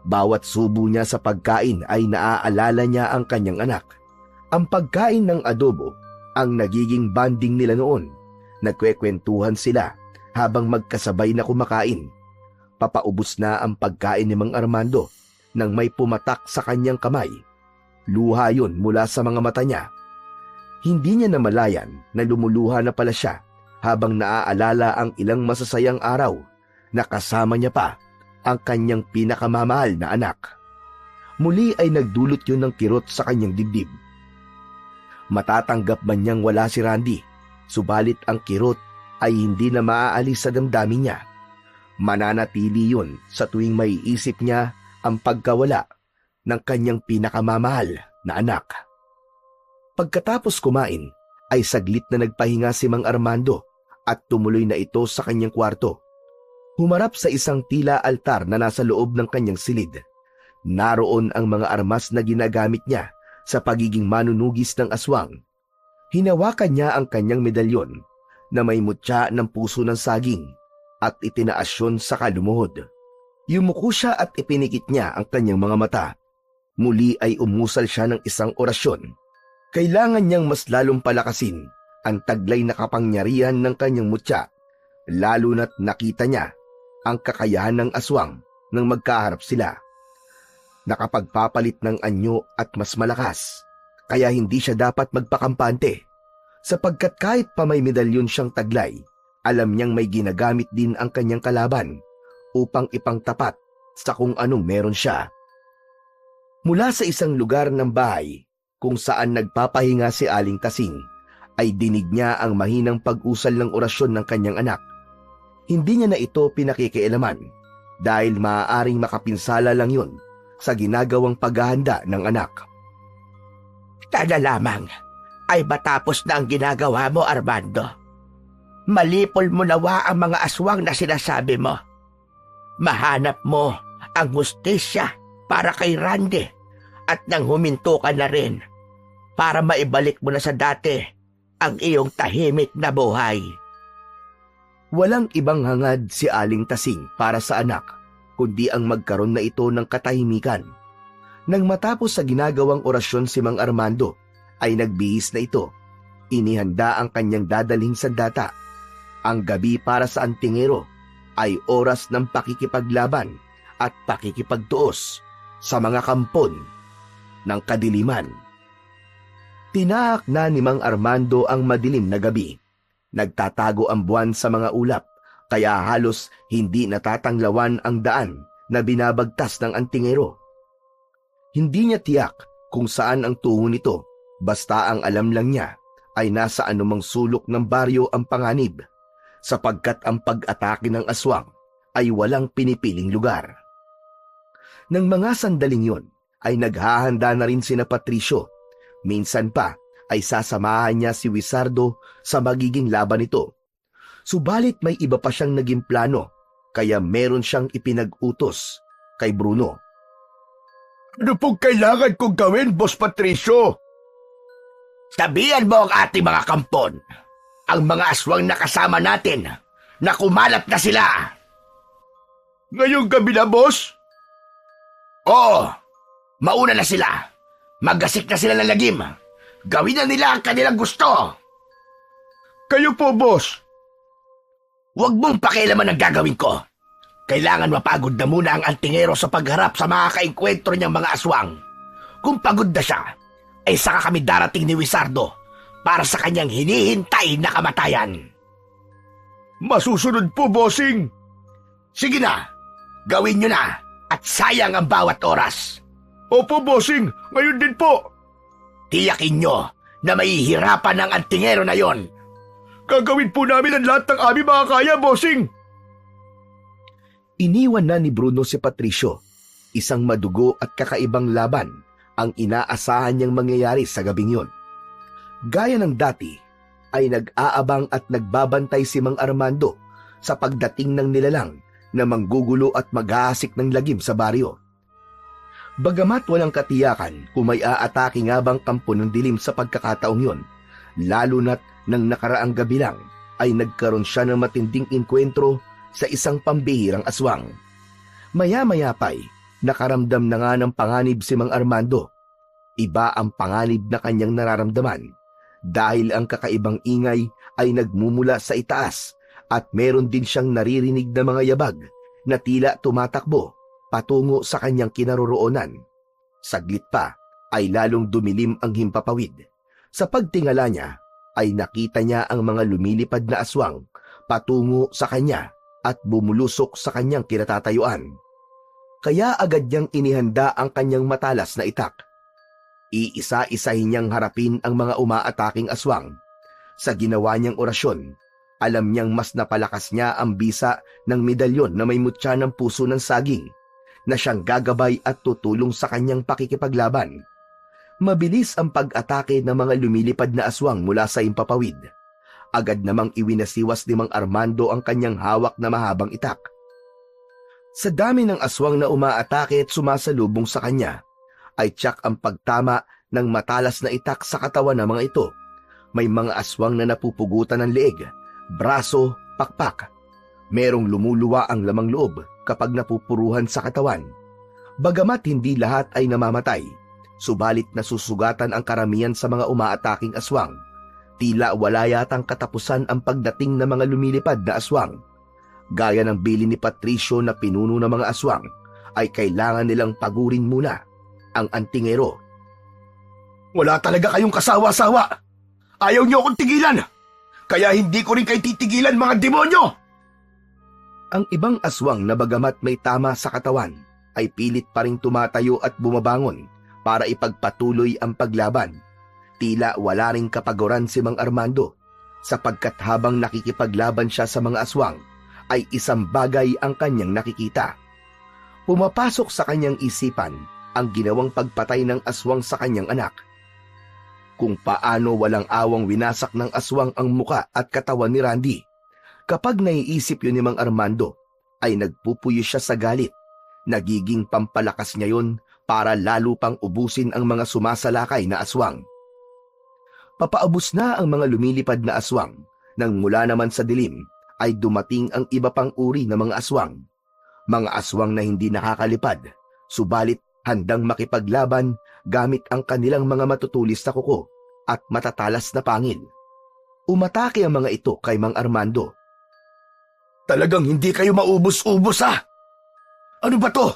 Bawat subo niya sa pagkain ay naaalala niya ang kanyang anak. Ang pagkain ng adobo ang nagiging bonding nila noon. Nagkwekwentuhan sila habang magkasabay na kumakain. Papaubos na ang pagkain ni Mang Armando nang may pumatak sa kanyang kamay. Luha yun mula sa mga mata niya. Hindi niya namalayan na lumuluha na pala siya habang naaalala ang ilang masasayang araw na kasama niya pa ang kanyang pinakamamahal na anak. Muli ay nagdulot yun ng kirot sa kanyang dibdib. Matatanggap man niyang wala si Randy, subalit ang kirot ay hindi na maaalis sa damdamin niya. Mananatili yun sa tuwing may isip niya ang pagkawala ng kanyang pinakamamahal na anak. Pagkatapos kumain, ay saglit na nagpahinga si Mang Armando at tumuloy na ito sa kanyang kwarto. Humarap sa isang tila altar na nasa loob ng kanyang silid. Naroon ang mga armas na ginagamit niya sa pagiging manunugis ng aswang. Hinawakan niya ang kanyang medalyon na may mutya ng puso ng saging at itinaas yun sa kalumuhod. Yumuko siya at ipinikit niya ang kanyang mga mata. Muli ay umusal siya ng isang orasyon. Kailangan niyang mas lalong palakasin ang taglay na kapangyarihan ng kanyang mutya, lalo na't nakita niya ang kakayahan ng aswang nang magkaharap sila. Nakapagpapalit ng anyo at mas malakas, kaya hindi siya dapat magpakampante, sapagkat kahit pa may medalyon siyang taglay, alam niyang may ginagamit din ang kanyang kalaban upang ipangtapat sa kung anong meron siya. Mula sa isang lugar ng bahay kung saan nagpapahinga si Aling Tasing, ay dinig niya ang mahinang pag-usal ng orasyon ng kanyang anak. Hindi niya na ito pinakikialaman dahil maaaring makapinsala lang yun sa ginagawang paghahanda ng anak. Sana lamang ay matapos na ang ginagawa mo, Armando. Malipol mo nawa ang mga aswang na sinasabi mo. Mahanap mo ang hustisya para kay Randy at nang huminto ka na rin para maibalik mo na sa dati ang iyong tahimik na buhay. Walang ibang hangad si Aling Tasing para sa anak, kundi ang magkaroon na ito ng katahimikan. Nang matapos sa ginagawang orasyon si Mang Armando, ay nagbihis na ito. Inihanda ang kanyang dadalhing sandata. Ang gabi para sa antingero ay oras ng pakikipaglaban at pakikipagtuos sa mga kampon ng kadiliman. Tinaak na ni Mang Armando ang madilim na gabi. Nagtatago ang buwan sa mga ulap, kaya halos hindi natatanglawan ang daan na binabagtas ng antingero. Hindi niya tiyak kung saan ang tungo nito, basta ang alam lang niya ay nasa anumang sulok ng baryo ang panganib, sapagkat ang pag-atake ng aswang ay walang pinipiling lugar. Nang mga sandaling yon, ay naghahanda na rin sina Patricio. Minsan pa ay sasamahan niya si Wizardo sa magiging laban nito. Subalit may iba pa siyang naging plano, kaya meron siyang ipinag-utos kay Bruno. Ano pong kailangan kong gawin, Boss Patricio? Sabihan mo ang ating mga kampon, ang mga aswang na kasama natin, na kumalat na sila. Ngayong gabi na, Boss? Oo, mauna na sila. Magasik na sila ng lagim. Gawin na nila ang kanilang gusto. Kayo po, Boss. Huwag mong pakialaman ang gagawin ko. Kailangan mapagod na muna ang antingero sa pagharap sa mga kaengkwentro niyang mga aswang. Kung pagod na siya, ay saka kami darating ni Wizardo para sa kanyang hinihintay na kamatayan. Masusunod po, Bossing. Sige na, gawin niyo na at sayang ang bawat oras. Opo, Bossing. Ngayon din po. Tiyakin niyo na mahihirapan ang antingero na yon. Gagawin po namin ang lahat ng aming mga kaya, Bossing. Iniwan na ni Bruno si Patricio. Isang madugo at kakaibang laban ang inaasahan niyang mangyayari sa gabing yon. Gaya ng dati, ay nag-aabang at nagbabantay si Mang Armando sa pagdating ng nilalang na manggugulo at maghahasik ng lagim sa baryo. Bagamat walang katiyakan kung may aatake nga bang kampo ng dilim sa pagkakataong yon, lalo na't nang nakaraang gabi lang ay nagkaroon siya ng matinding inkwentro sa isang pambihirang aswang. Maya-maya pa'y nakaramdam na nga ng panganib si Mang Armando. Iba ang panganib na kanyang nararamdaman dahil ang kakaibang ingay ay nagmumula sa itaas at meron din siyang naririnig na mga yabag na tila tumatakbo patungo sa kanyang kinaroroonan. Saglit pa ay lalong dumilim ang himpapawid. Sa pagtingala niya ay nakita niya ang mga lumilipad na aswang patungo sa kanya at bumulusok sa kanyang kinatatayuan. Kaya agad niyang inihanda ang kanyang matalas na itak. Iisa-isahin niyang harapin ang mga umaataking aswang. Sa ginawa niyang orasyon, alam niyang mas napalakas niya ang bisa ng medalyon na may mutya ng puso ng saging na siyang gagabay at tutulong sa kanyang pakikipaglaban. Mabilis ang pag-atake ng mga lumilipad na aswang mula sa himpapawid. Agad namang iwinasiwas ni Mang Armando ang kanyang hawak na mahabang itak. Sa dami ng aswang na umaatake at sumasalubong sa kanya, ay tiyak ang pagtama ng matalas na itak sa katawan ng mga ito. May mga aswang na napupugutan ng leeg, braso, pakpak. Merong lumuluwa ang lamang loob kapag napupuruhan sa katawan. Bagamat hindi lahat ay namamatay, subalit nasusugatan ang karamihan sa mga umaataking aswang. Tila wala yatang katapusan ang pagdating ng mga lumilipad na aswang. Gaya ng bilin ni Patricio na pinuno ng mga aswang, ay kailangan nilang pagurin muna ang antingero. Wala talaga kayong kasawa-sawa. Ayaw niyo akong tigilan. Kaya hindi ko rin kayo titigilan, mga demonyo! Ang ibang aswang na bagamat may tama sa katawan ay pilit pa ring tumatayo at bumabangon para ipagpatuloy ang paglaban. Tila wala ring kapaguran si Mang Armando sapagkat habang nakikipaglaban siya sa mga aswang ay isang bagay ang kanyang nakikita. Pumapasok sa kanyang isipan ang ginawang pagpatay ng aswang sa kanyang anak. Kung paano walang awang winasak ng aswang ang muka at katawan ni Randy. Kapag naiisip yun ni Mang Armando, ay nagpupuyo siya sa galit. Nagiging pampalakas niya yun para lalo pang ubusin ang mga sumasalakay na aswang. Papaubos na ang mga lumilipad na aswang, nang mula naman sa dilim ay dumating ang iba pang uri ng mga aswang. Mga aswang na hindi nakakalipad, subalit handang makipaglaban gamit ang kanilang mga matutulis na kuko at matatalas na pangil. Umatake ang mga ito kay Mang Armando. Talagang hindi kayo maubos-ubos, ha? Ano ba to?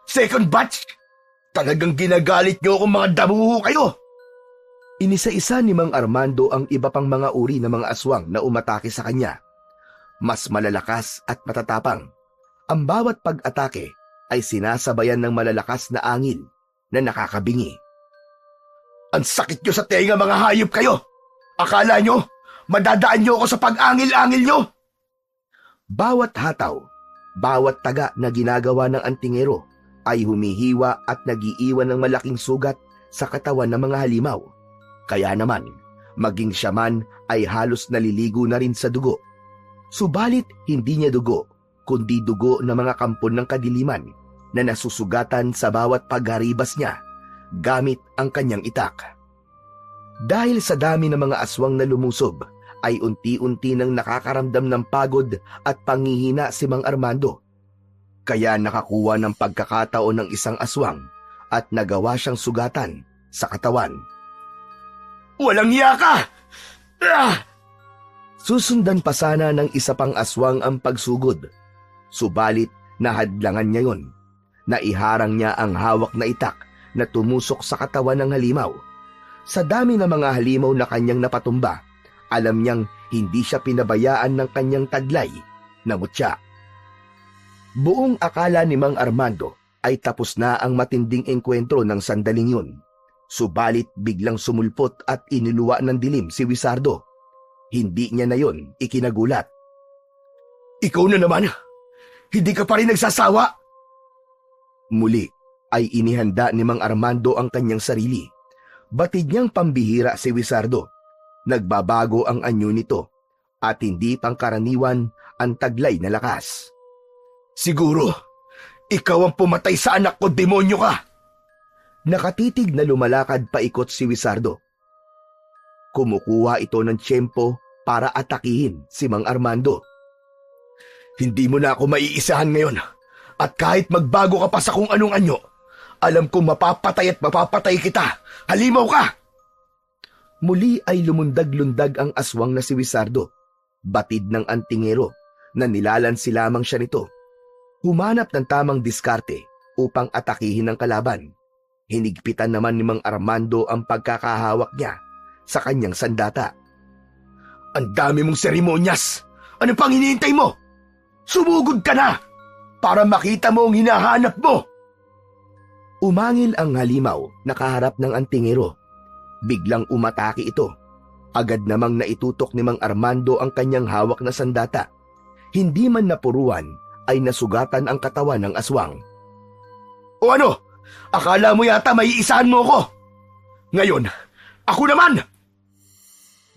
Second batch? Talagang ginagalit niyo akong mga damuho kayo! Inisa-isa ni Mang Armando ang iba pang mga uri ng mga aswang na umatake sa kanya. Mas malalakas at matatapang. Ang bawat pag-atake ay sinasabayan ng malalakas na angin na nakakabingi. Ang sakit nyo sa tenga, mga hayop kayo! Akala nyo, madadaan nyo ako sa pag-angil-angil nyo? Bawat hataw, bawat taga na ginagawa ng antingero ay humihiwa at nagiiwan ng malaking sugat sa katawan ng mga halimaw. Kaya naman, maging siya man ay halos naliligo na rin sa dugo. Subalit hindi niya dugo, kundi dugo ng mga kampon ng kadiliman na nasusugatan sa bawat pagharibas niya gamit ang kanyang itak. Dahil sa dami ng mga aswang na lumusob, ay unti-unti nang nakakaramdam ng pagod at panghihina si Mang Armando. Kaya nakakuha ng pagkakataon ng isang aswang at nagawa siyang sugatan sa katawan. Walang hiya ka! Ah! Susundan pa sana ng isa pang aswang ang pagsugod. Subalit nahadlangan niya yon. Naiharang niya ang hawak na itak na tumusok sa katawan ng halimaw. Sa dami ng mga halimaw na kanyang napatumba, alam niyang hindi siya pinabayaan ng kanyang taglay na mutya. Buong akala ni Mang Armando ay tapos na ang matinding engkwentro ng sandaling yun. Subalit biglang sumulpot at iniluwa ng dilim si Wizardo. Hindi niya na yon ikinagulat. Ikaw na naman! Hindi ka pa rin nagsasawa! Muli ay inihanda ni Mang Armando ang kanyang sarili. Batid niyang pambihira si Wizardo. Nagbabago ang anyo nito at hindi pangkaraniwan ang taglay na lakas. Siguro, ikaw ang pumatay sa anak ko, demonyo ka! Nakatitig na lumalakad paikot si Wizardo. Kumukuha ito ng tiyempo para atakihin si Mang Armando. Hindi mo na ako maiisahan ngayon. At kahit magbago ka pa sa kung anong anyo, alam kong mapapatay at mapapatay kita. Halimaw ka! Muli ay lumundag-lundag ang aswang na si Wizardo. Batid ng antingero na nilalansi lamang siya nito. Humanap ng tamang diskarte upang atakihin ang kalaban. Hinigpitan naman ni Mang Armando ang pagkakahawak niya sa kanyang sandata. Ang dami mong seremonyas! Ano pang hinihintay mo? Sumugod ka na! Para makita mo ang hinahanap mo! Umangil ang halimaw na kaharap ng antingero. Biglang umatake ito. Agad namang naitutok ni Mang Armando ang kanyang hawak na sandata. Hindi man napuruan ay nasugatan ang katawan ng aswang. O ano? Akala mo yata may isahan mo ko? Ngayon, ako naman!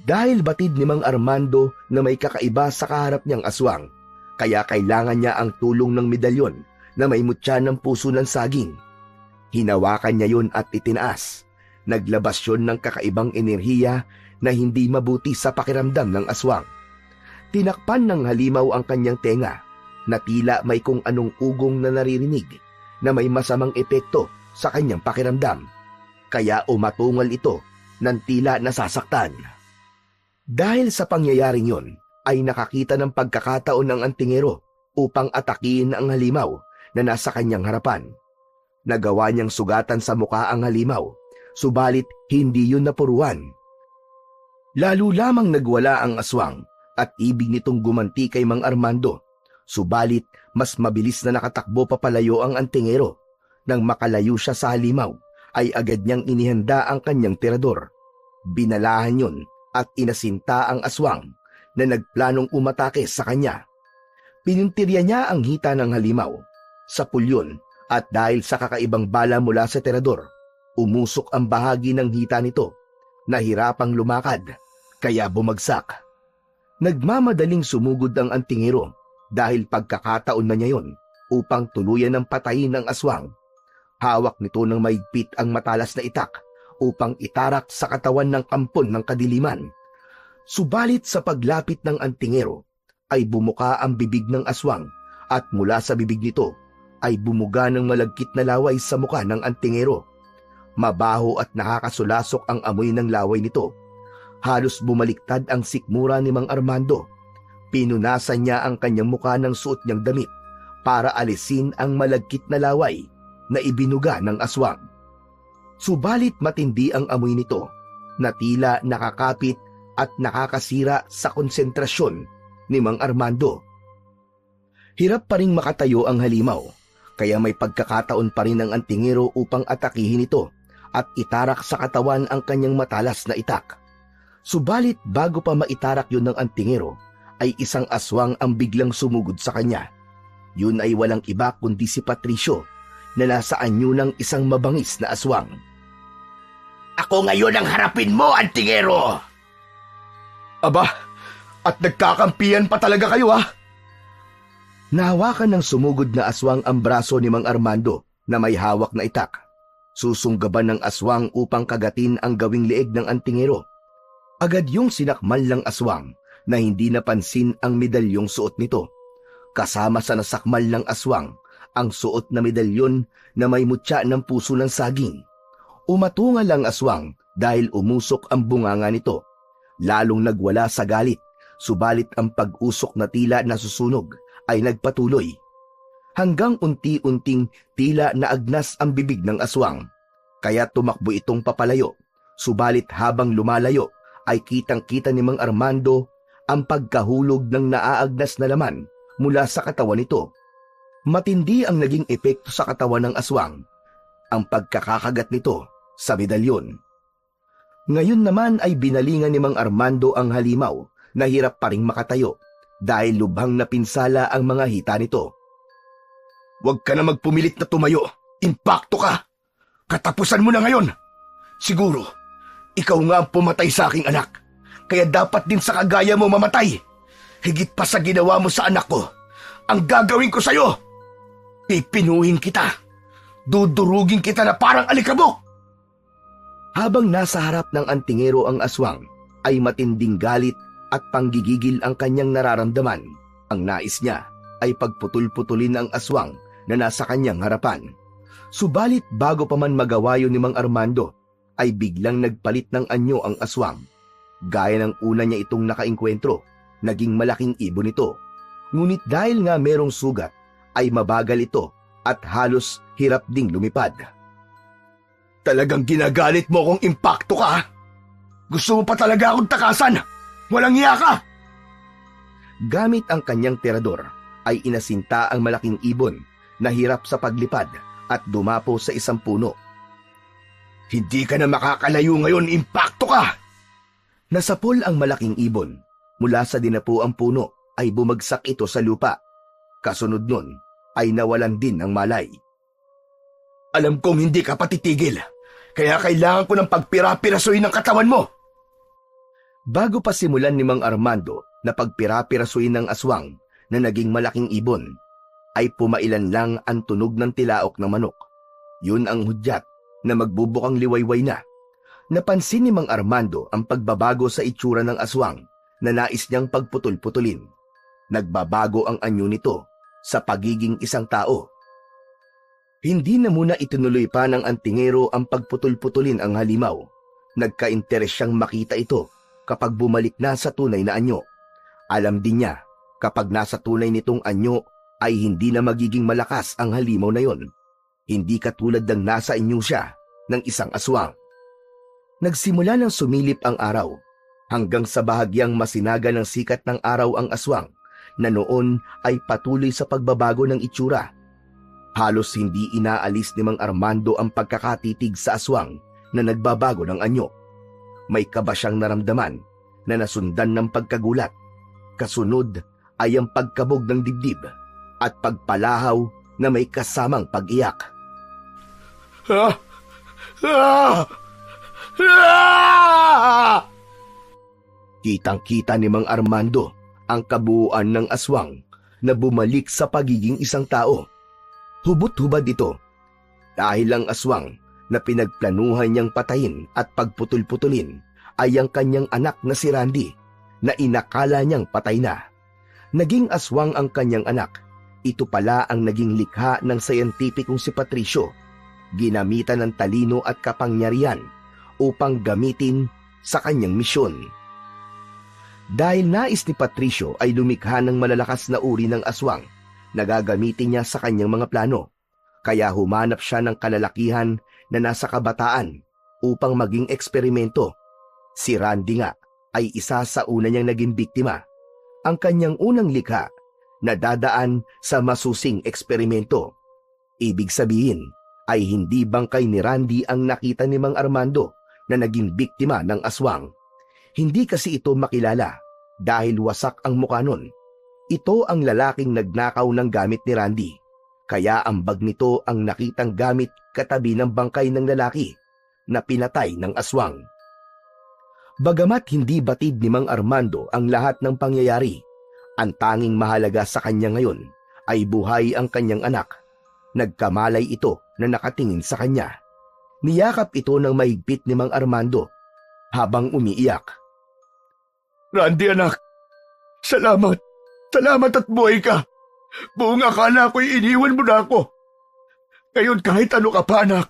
Dahil batid ni Mang Armando na may kakaiba sa kaharap niyang aswang, kaya kailangan niya ang tulong ng medalyon na may mutya ng puso ng saging. Hinawakan niya yun at itinaas. Naglabas yun ng kakaibang enerhiya na hindi mabuti sa pakiramdam ng aswang. Tinakpan ng halimaw ang kanyang tenga na tila may kung anong ugong na naririnig na may masamang epekto sa kanyang pakiramdam. Kaya umatungal ito ng tila nasasaktan. Dahil sa pangyayaring yun, ay nakakita ng pagkakataon ng antingero upang atakihin ang halimaw na nasa kanyang harapan. Nagawa niyang sugatan sa mukha ang halimaw, subalit hindi yun napuruan. Lalo lamang nagwala ang aswang at ibig nitong gumanti kay Mang Armando, subalit mas mabilis na nakatakbo papalayo ang antingero. Nang makalayo siya sa halimaw, ay agad niyang inihanda ang kanyang tirador. Binalahan yun at inasinta ang aswang na nagplanong umatake sa kanya. Pinintirya niya ang hita ng halimaw sa pulyon at dahil sa kakaibang bala mula sa tirador, umusok ang bahagi ng hita nito. Nahirapang lumakad, kaya bumagsak. Nagmamadaling sumugod ang antingero dahil pagkakataon na niya yon upang tuluyan ng patayin ng aswang. Hawak nito ng maigpit ang matalas na itak upang itarak sa katawan ng kampon ng kadiliman. Subalit sa paglapit ng antingero ay bumuka ang bibig ng aswang at mula sa bibig nito ay bumuga ng malagkit na laway sa mukha ng antingero. Mabaho at nakakasulasok ang amoy ng laway nito. Halos bumaliktad ang sikmura ni Mang Armando. Pinunasan niya ang kanyang mukha ng suot niyang damit para alisin ang malagkit na laway na ibinuga ng aswang. Subalit matindi ang amoy nito na tila nakakapit at nakakasira sa konsentrasyon ni Mang Armando. Hirap pa ring makatayo ang halimaw, kaya may pagkakataon pa rin ang antingero upang atakihin ito at itarak sa katawan ang kanyang matalas na itak. Subalit bago pa maitarak yun ng antingero, ay isang aswang ang biglang sumugod sa kanya. Yun ay walang iba kundi si Patricio na nasa anyo ng isang mabangis na aswang. Ako ngayon ang harapin mo, antingero! Aba, at nagkakampiyan pa talaga kayo ha? Nahawakan ng sumugod na aswang ang braso ni Mang Armando na may hawak na itak. Susunggaban ng aswang upang kagatin ang gawing leeg ng antingero. Agad yung sinakmal ng aswang na hindi napansin ang medalyong suot nito. Kasama sa nasakmal ng aswang ang suot na medalyon na may mutya ng puso ng saging. Umatungal ang aswang dahil umusok ang bunganga nito. Lalong nagwala sa galit, subalit ang pag-usok na tila nasusunog ay nagpatuloy. Hanggang unti-unting tila naagnas ang bibig ng aswang. Kaya tumakbo itong papalayo, subalit habang lumalayo ay kitang-kita ni Mang Armando ang pagkahulog ng naaagnas na laman mula sa katawan nito. Matindi ang naging epekto sa katawan ng aswang, ang pagkakakagat nito sa medalyon. Ngayon naman ay binalingan ni Mang Armando ang halimaw na hirap pa ring makatayo dahil lubhang napinsala ang mga hita nito. Huwag ka na magpumilit na tumayo. Impakto ka. Katapusan mo na ngayon. Siguro, ikaw nga ang pumatay sa aking anak. Kaya dapat din sa kagaya mo mamatay. Higit pa sa ginawa mo sa anak ko. Ang gagawin ko sa'yo, pipinuhin kita. Dudurugin kita na parang alikabok! Habang nasa harap ng antingero ang aswang, ay matinding galit at panggigigil ang kanyang nararamdaman. Ang nais niya ay pagputol-putulin ang aswang na nasa kanyang harapan. Subalit bago pa man magawa yun ni Mang Armando, ay biglang nagpalit ng anyo ang aswang. Gaya ng una niya itong nakainkwentro, naging malaking ibon ito. Ngunit dahil nga merong sugat, ay mabagal ito at halos hirap ding lumipad. Talagang ginagalit mo kung impakto ka? Gusto mo pa talaga akong takasan? Walang iya ka! Gamit ang kanyang tirador, ay inasinta ang malaking ibon na hirap sa paglipad at dumapo sa isang puno. Hindi ka na makakalayo ngayon, impakto ka! Nasapol ang malaking ibon. Mula sa dinapuang puno ay bumagsak ito sa lupa. Kasunod nun ay nawalan din ng malay. Alam kong hindi ka patitigil, kaya kailangan ko ng pagpira-pirasuin ng katawan mo. Bago pa simulan ni Mang Armando na pagpira-pirasuin ng aswang na naging malaking ibon, ay pumailan lang ang tunog ng tilaok ng manok. Yun ang hudyat na magbubukang liwayway na. Napansin ni Mang Armando ang pagbabago sa itsura ng aswang na nais niyang pagputol-putulin. Nagbabago ang anyo nito sa pagiging isang tao. Hindi na muna itinuloy pa ng antingero ang pagputol-putulin ang halimaw. Nagka-interes siyang makita ito kapag bumalik na sa tunay na anyo. Alam din niya, kapag nasa tunay nitong anyo ay hindi na magiging malakas ang halimaw na yon. Hindi katulad ng nasa inyo siya ng isang aswang. Nagsimula ng sumilip ang araw, hanggang sa bahagyang masinaga ng sikat ng araw ang aswang, na noon ay patuloy sa pagbabago ng itsura. Halos hindi inaalis ni Mang Armando ang pagkakatitig sa aswang na nagbabago ng anyo. May kaba siyang naramdaman na nasundan ng pagkagulat. Kasunod ay ang pagkabog ng dibdib at pagpalahaw na may kasamang pag-iyak. Kitang-kita ni Mang Armando ang kabuuan ng aswang na bumalik sa pagiging isang tao. Hubot-hubad ito dahil ang aswang na pinagplanuhan niyang patayin at pagputol-putulin ay ang kanyang anak na si Randy na inakala niyang patay na. Naging aswang ang kanyang anak. Ito pala ang naging likha ng scientificong si Patricio. Ginamitan ng talino at kapangyarihan upang gamitin sa kanyang misyon. Dahil nais ni Patricio ay lumikha ng malalakas na uri ng aswang na gagamitin niya sa kanyang mga plano, kaya humanap siya ng kalalakihan na nasa kabataan upang maging eksperimento. Si Randy nga ay isa sa una niyang naging biktima. Ang kanyang unang likha na dadaan sa masusing eksperimento. Ibig sabihin ay hindi bangkay ni Randy ang nakita ni Mang Armando na naging biktima ng aswang. Hindi kasi ito makilala dahil wasak ang mukha nun. Ito ang lalaking nagnakaw ng gamit ni Randy, kaya ang bag nito ang nakitang gamit katabi ng bangkay ng lalaki na pinatay ng aswang. Bagamat hindi batid ni Mang Armando ang lahat ng pangyayari, ang tanging mahalaga sa kanya ngayon ay buhay ang kanyang anak. Nagkamalay ito na nakatingin sa kanya. Niyakap ito ng mahigpit ni Mang Armando habang umiiyak. Randy anak, salamat. Salamat at buhay ka. Buong akala ko'y iniwan mo na ako. Ngayon kahit ano ka pa anak,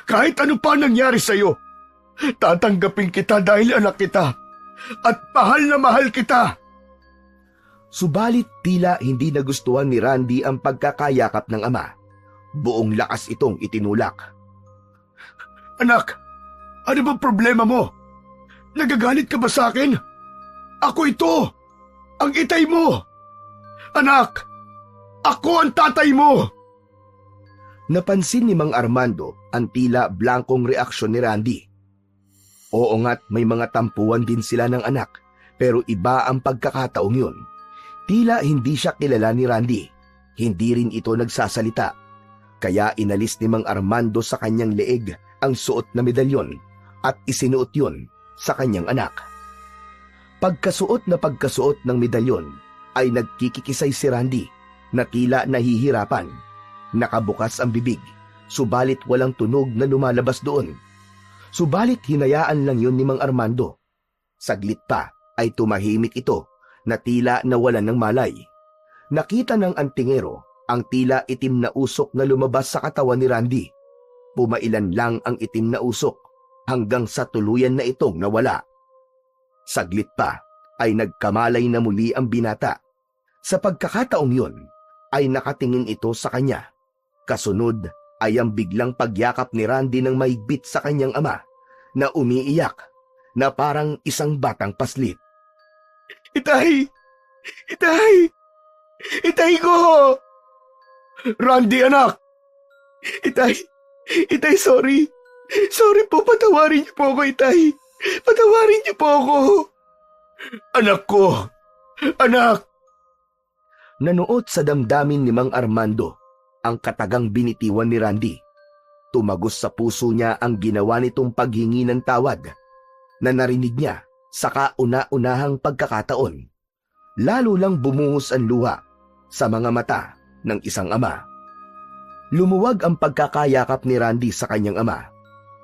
kahit ano pa nangyari sa'yo, tatanggapin kita dahil anak kita at mahal na mahal kita. Subalit tila hindi nagustuhan ni Randy ang pagkakayakap ng ama. Buong lakas itong itinulak. Anak, ano ba problema mo? Nagagalit ka ba sa akin? Ako ito, ang itay mo. Anak, ako ang tatay mo. Napansin ni Mang Armando ang tila blankong reaksyon ni Randy. Oo nga't may mga tampuan din sila ng anak, pero iba ang pagkakataong yun. Tila hindi siya kilala ni Randy. Hindi rin ito nagsasalita. Kaya inalis ni Mang Armando sa kanyang leeg ang suot na medalyon at isinuot yun sa kanyang anak. Pagkasuot ng medalyon ay nagkikikisay si Randy na tila nahihirapan. Nakabukas ang bibig, subalit walang tunog na lumalabas doon. Subalit hinayaan lang yun ni Mang Armando. Saglit pa ay tumahimik ito na tila nawalan ng malay. Nakita ng antingero ang tila itim na usok na lumabas sa katawan ni Randy. Pumailan lang ang itim na usok hanggang sa tuluyan na itong nawala. Saglit pa ay nagkamalay na muli ang binata. Sa pagkakataong yun ay nakatingin ito sa kanya. Kasunod ay ang biglang pagyakap ni Randy ng mahigpit sa kanyang ama na umiiyak na parang isang batang paslit. Itay! Itay! Itay ko! Randy, anak! Itay! Itay, sorry! Sorry po, patawarin niyo po ako, Itay! Patawarin niyo po ako! Anak ko! Anak! Nanuot sa damdamin ni Mang Armando ang katagang binitiwan ni Randy. Tumagos sa puso niya ang ginawa nitong paghingi ng tawad na narinig niya sa kauna-unahang pagkakataon. Lalo lang bumuhos ang luha sa mga mata ng isang ama. Lumuwag ang pagkakayakap ni Randy sa kanyang ama.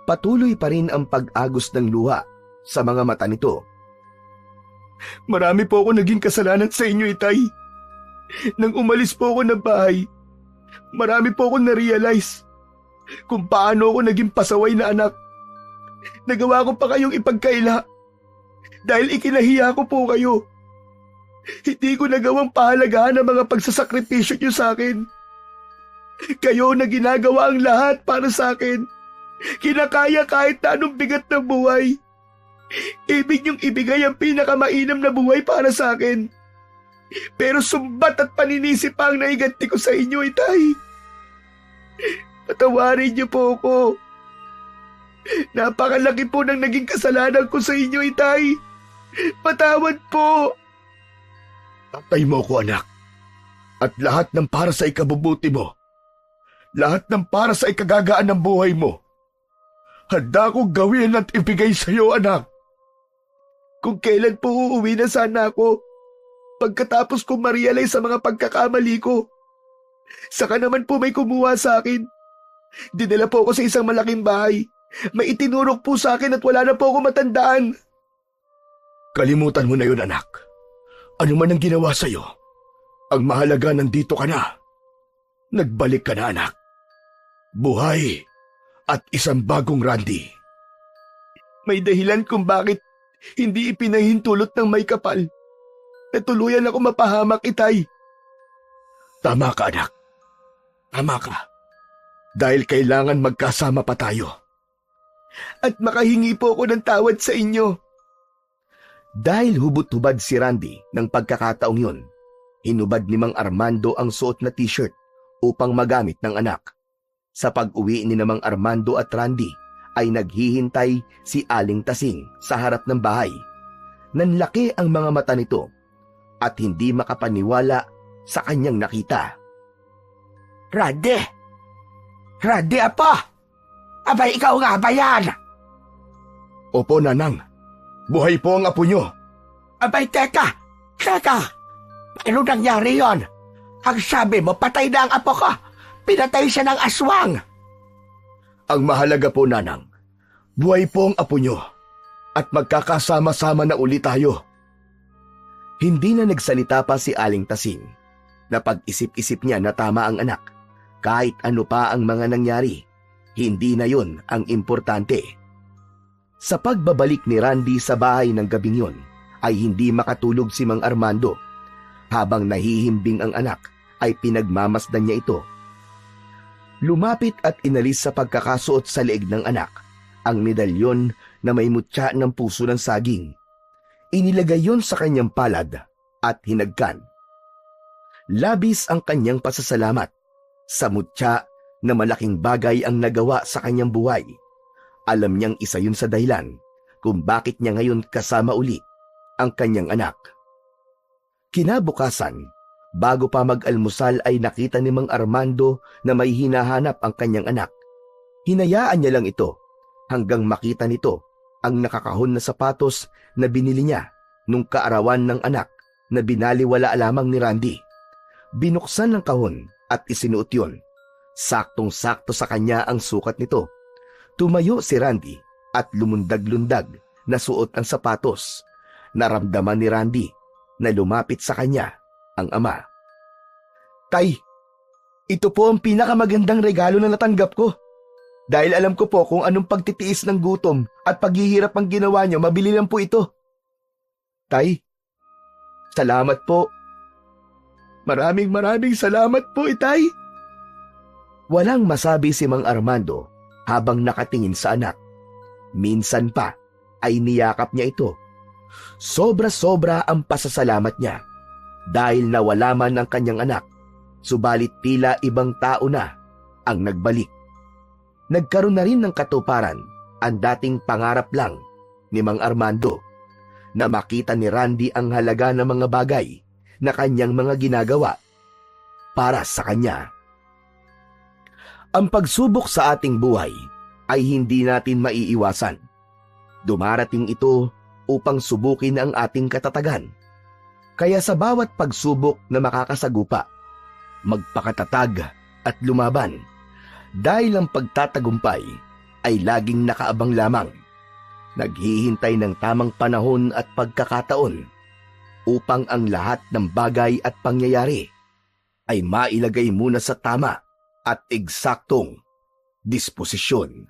Patuloy pa rin ang pag-agos ng luha sa mga mata nito. Marami po ako naging kasalanan sa inyo, Itay. Nang umalis po ako ng bahay, marami po ako na-realize kung paano ako naging pasaway na anak. Nagawa ko pa kayong ipagkaila dahil ikinahiya ko po kayo. Hindi ko nagawang pahalagahan ang mga pagsasakripisyo niyo sa akin. Kayo na ginagawa ang lahat para sa akin. Kinakaya kahit na anong bigat ng buhay. Ibig niyong ibigay ang pinakamainam na buhay para sa akin. Pero sumbat at paninisi pa ang naiganti ko sa inyo, Itay. Patawarin niyo po ako. Napakalaki po ng naging kasalanan ko sa inyo, Itay. Patawad po. Tatay mo ko, anak. At lahat ng para sa ikabubuti mo. Lahat ng para sa ikagagaan ng buhay mo. Handa ko gawin at ibigay sa iyo, anak. Kung kailan po uuwi na sana ako, pagkatapos kong ma-realize sa mga pagkakamali ko. Saka naman po may kumuha sa akin. Dinala po ako sa isang malaking bahay. May itinurok po sa akin at wala na po ako matandaan. Kalimutan mo na yun, anak. Ano man ang ginawa sa iyo, ang mahalaga nandito ka na. Nagbalik ka na, anak. Buhay at isang bagong Randy. May dahilan kung bakit hindi ipinahintulot ng may kapal. Natuluyan ako mapahamak, Itay. Tama ka, anak. Tama ka. Dahil kailangan magkasama pa tayo. At makahingi po ako ng tawad sa inyo. Dahil hubot-hubad si Randy ng pagkakataong yun, hinubad ni Mang Armando ang suot na t-shirt upang magamit ng anak. Sa pag-uwi ni Mang Armando at Randy ay naghihintay si Aling Tasing sa harap ng bahay. Nanlaki ang mga mata nito at hindi makapaniwala sa kanyang nakita. Randy! Randy, apo! Abay, ikaw nga ba yan? Opo, nanang. Buhay po ang apo nyo. Abay, teka! Teka! Ano nangyari yon? Ang sabi mo, patay na ang apo ko. Pinatay siya ng aswang. Ang mahalaga po, nanang, buhay po ang apo nyo at magkakasama-sama na ulit tayo. Hindi na nagsalita pa si Aling Tasing. Napag-isip-isip niya na tama ang anak. Kahit ano pa ang mga nangyari, hindi na yon ang importante. Sa pagbabalik ni Randy sa bahay ng gabing yon, ay hindi makatulog si Mang Armando. Habang nahihimbing ang anak, ay pinagmamasdan niya ito. Lumapit at inalis sa pagkakasuot sa leeg ng anak ang medalyon na may mutya ng puso ng saging. Inilagay yon sa kanyang palad at hinagkan. Labis ang kanyang pasasalamat sa mutya na malaking bagay ang nagawa sa kanyang buhay. Alam niyang isa yun sa dahilan kung bakit niya ngayon kasama uli ang kanyang anak. Kinabukasan, bago pa mag-almusal ay nakita ni Mang Armando na may hinahanap ang kanyang anak. Hinayaan niya lang ito hanggang makita nito ang nakakahon na sapatos na binili niya nung kaarawan ng anak na binaliwala lamang ni Randy. Binuksan ng kahon at isinuot yun. Saktong-sakto sa kanya ang sukat nito. Tumayo si Randy at lumundag-lundag na suot ang sapatos. Naramdaman ni Randy na lumapit sa kanya ang ama. Tay, ito po ang pinakamagandang regalo na natanggap ko. Dahil alam ko po kung anong pagtitiis ng gutom at paghihirap ang ginawa niyo, mabili lang po ito. Tay, salamat po. Maraming salamat po, itay. Walang masabi si Mang Armando habang nakatingin sa anak. Minsan pa ay niyakap niya ito. Sobra-sobra ang pasasalamat niya dahil nawala man ang kanyang anak, subalit tila ibang tao na ang nagbalik. Nagkaroon na rin ng katuparan ang dating pangarap lang ni Mang Armando na makita ni Randy ang halaga ng mga bagay na kanyang mga ginagawa para sa kanya. Ang pagsubok sa ating buhay ay hindi natin maiiwasan. Dumarating ito upang subukin ang ating katatagan. Kaya sa bawat pagsubok na makakasagupa, magpakatatag at lumaban. Dahil ang pagtatagumpay ay laging nakaabang lamang. Naghihintay ng tamang panahon at pagkakataon upang ang lahat ng bagay at pangyayari ay mailagay muna sa tama at eksaktong disposisyon.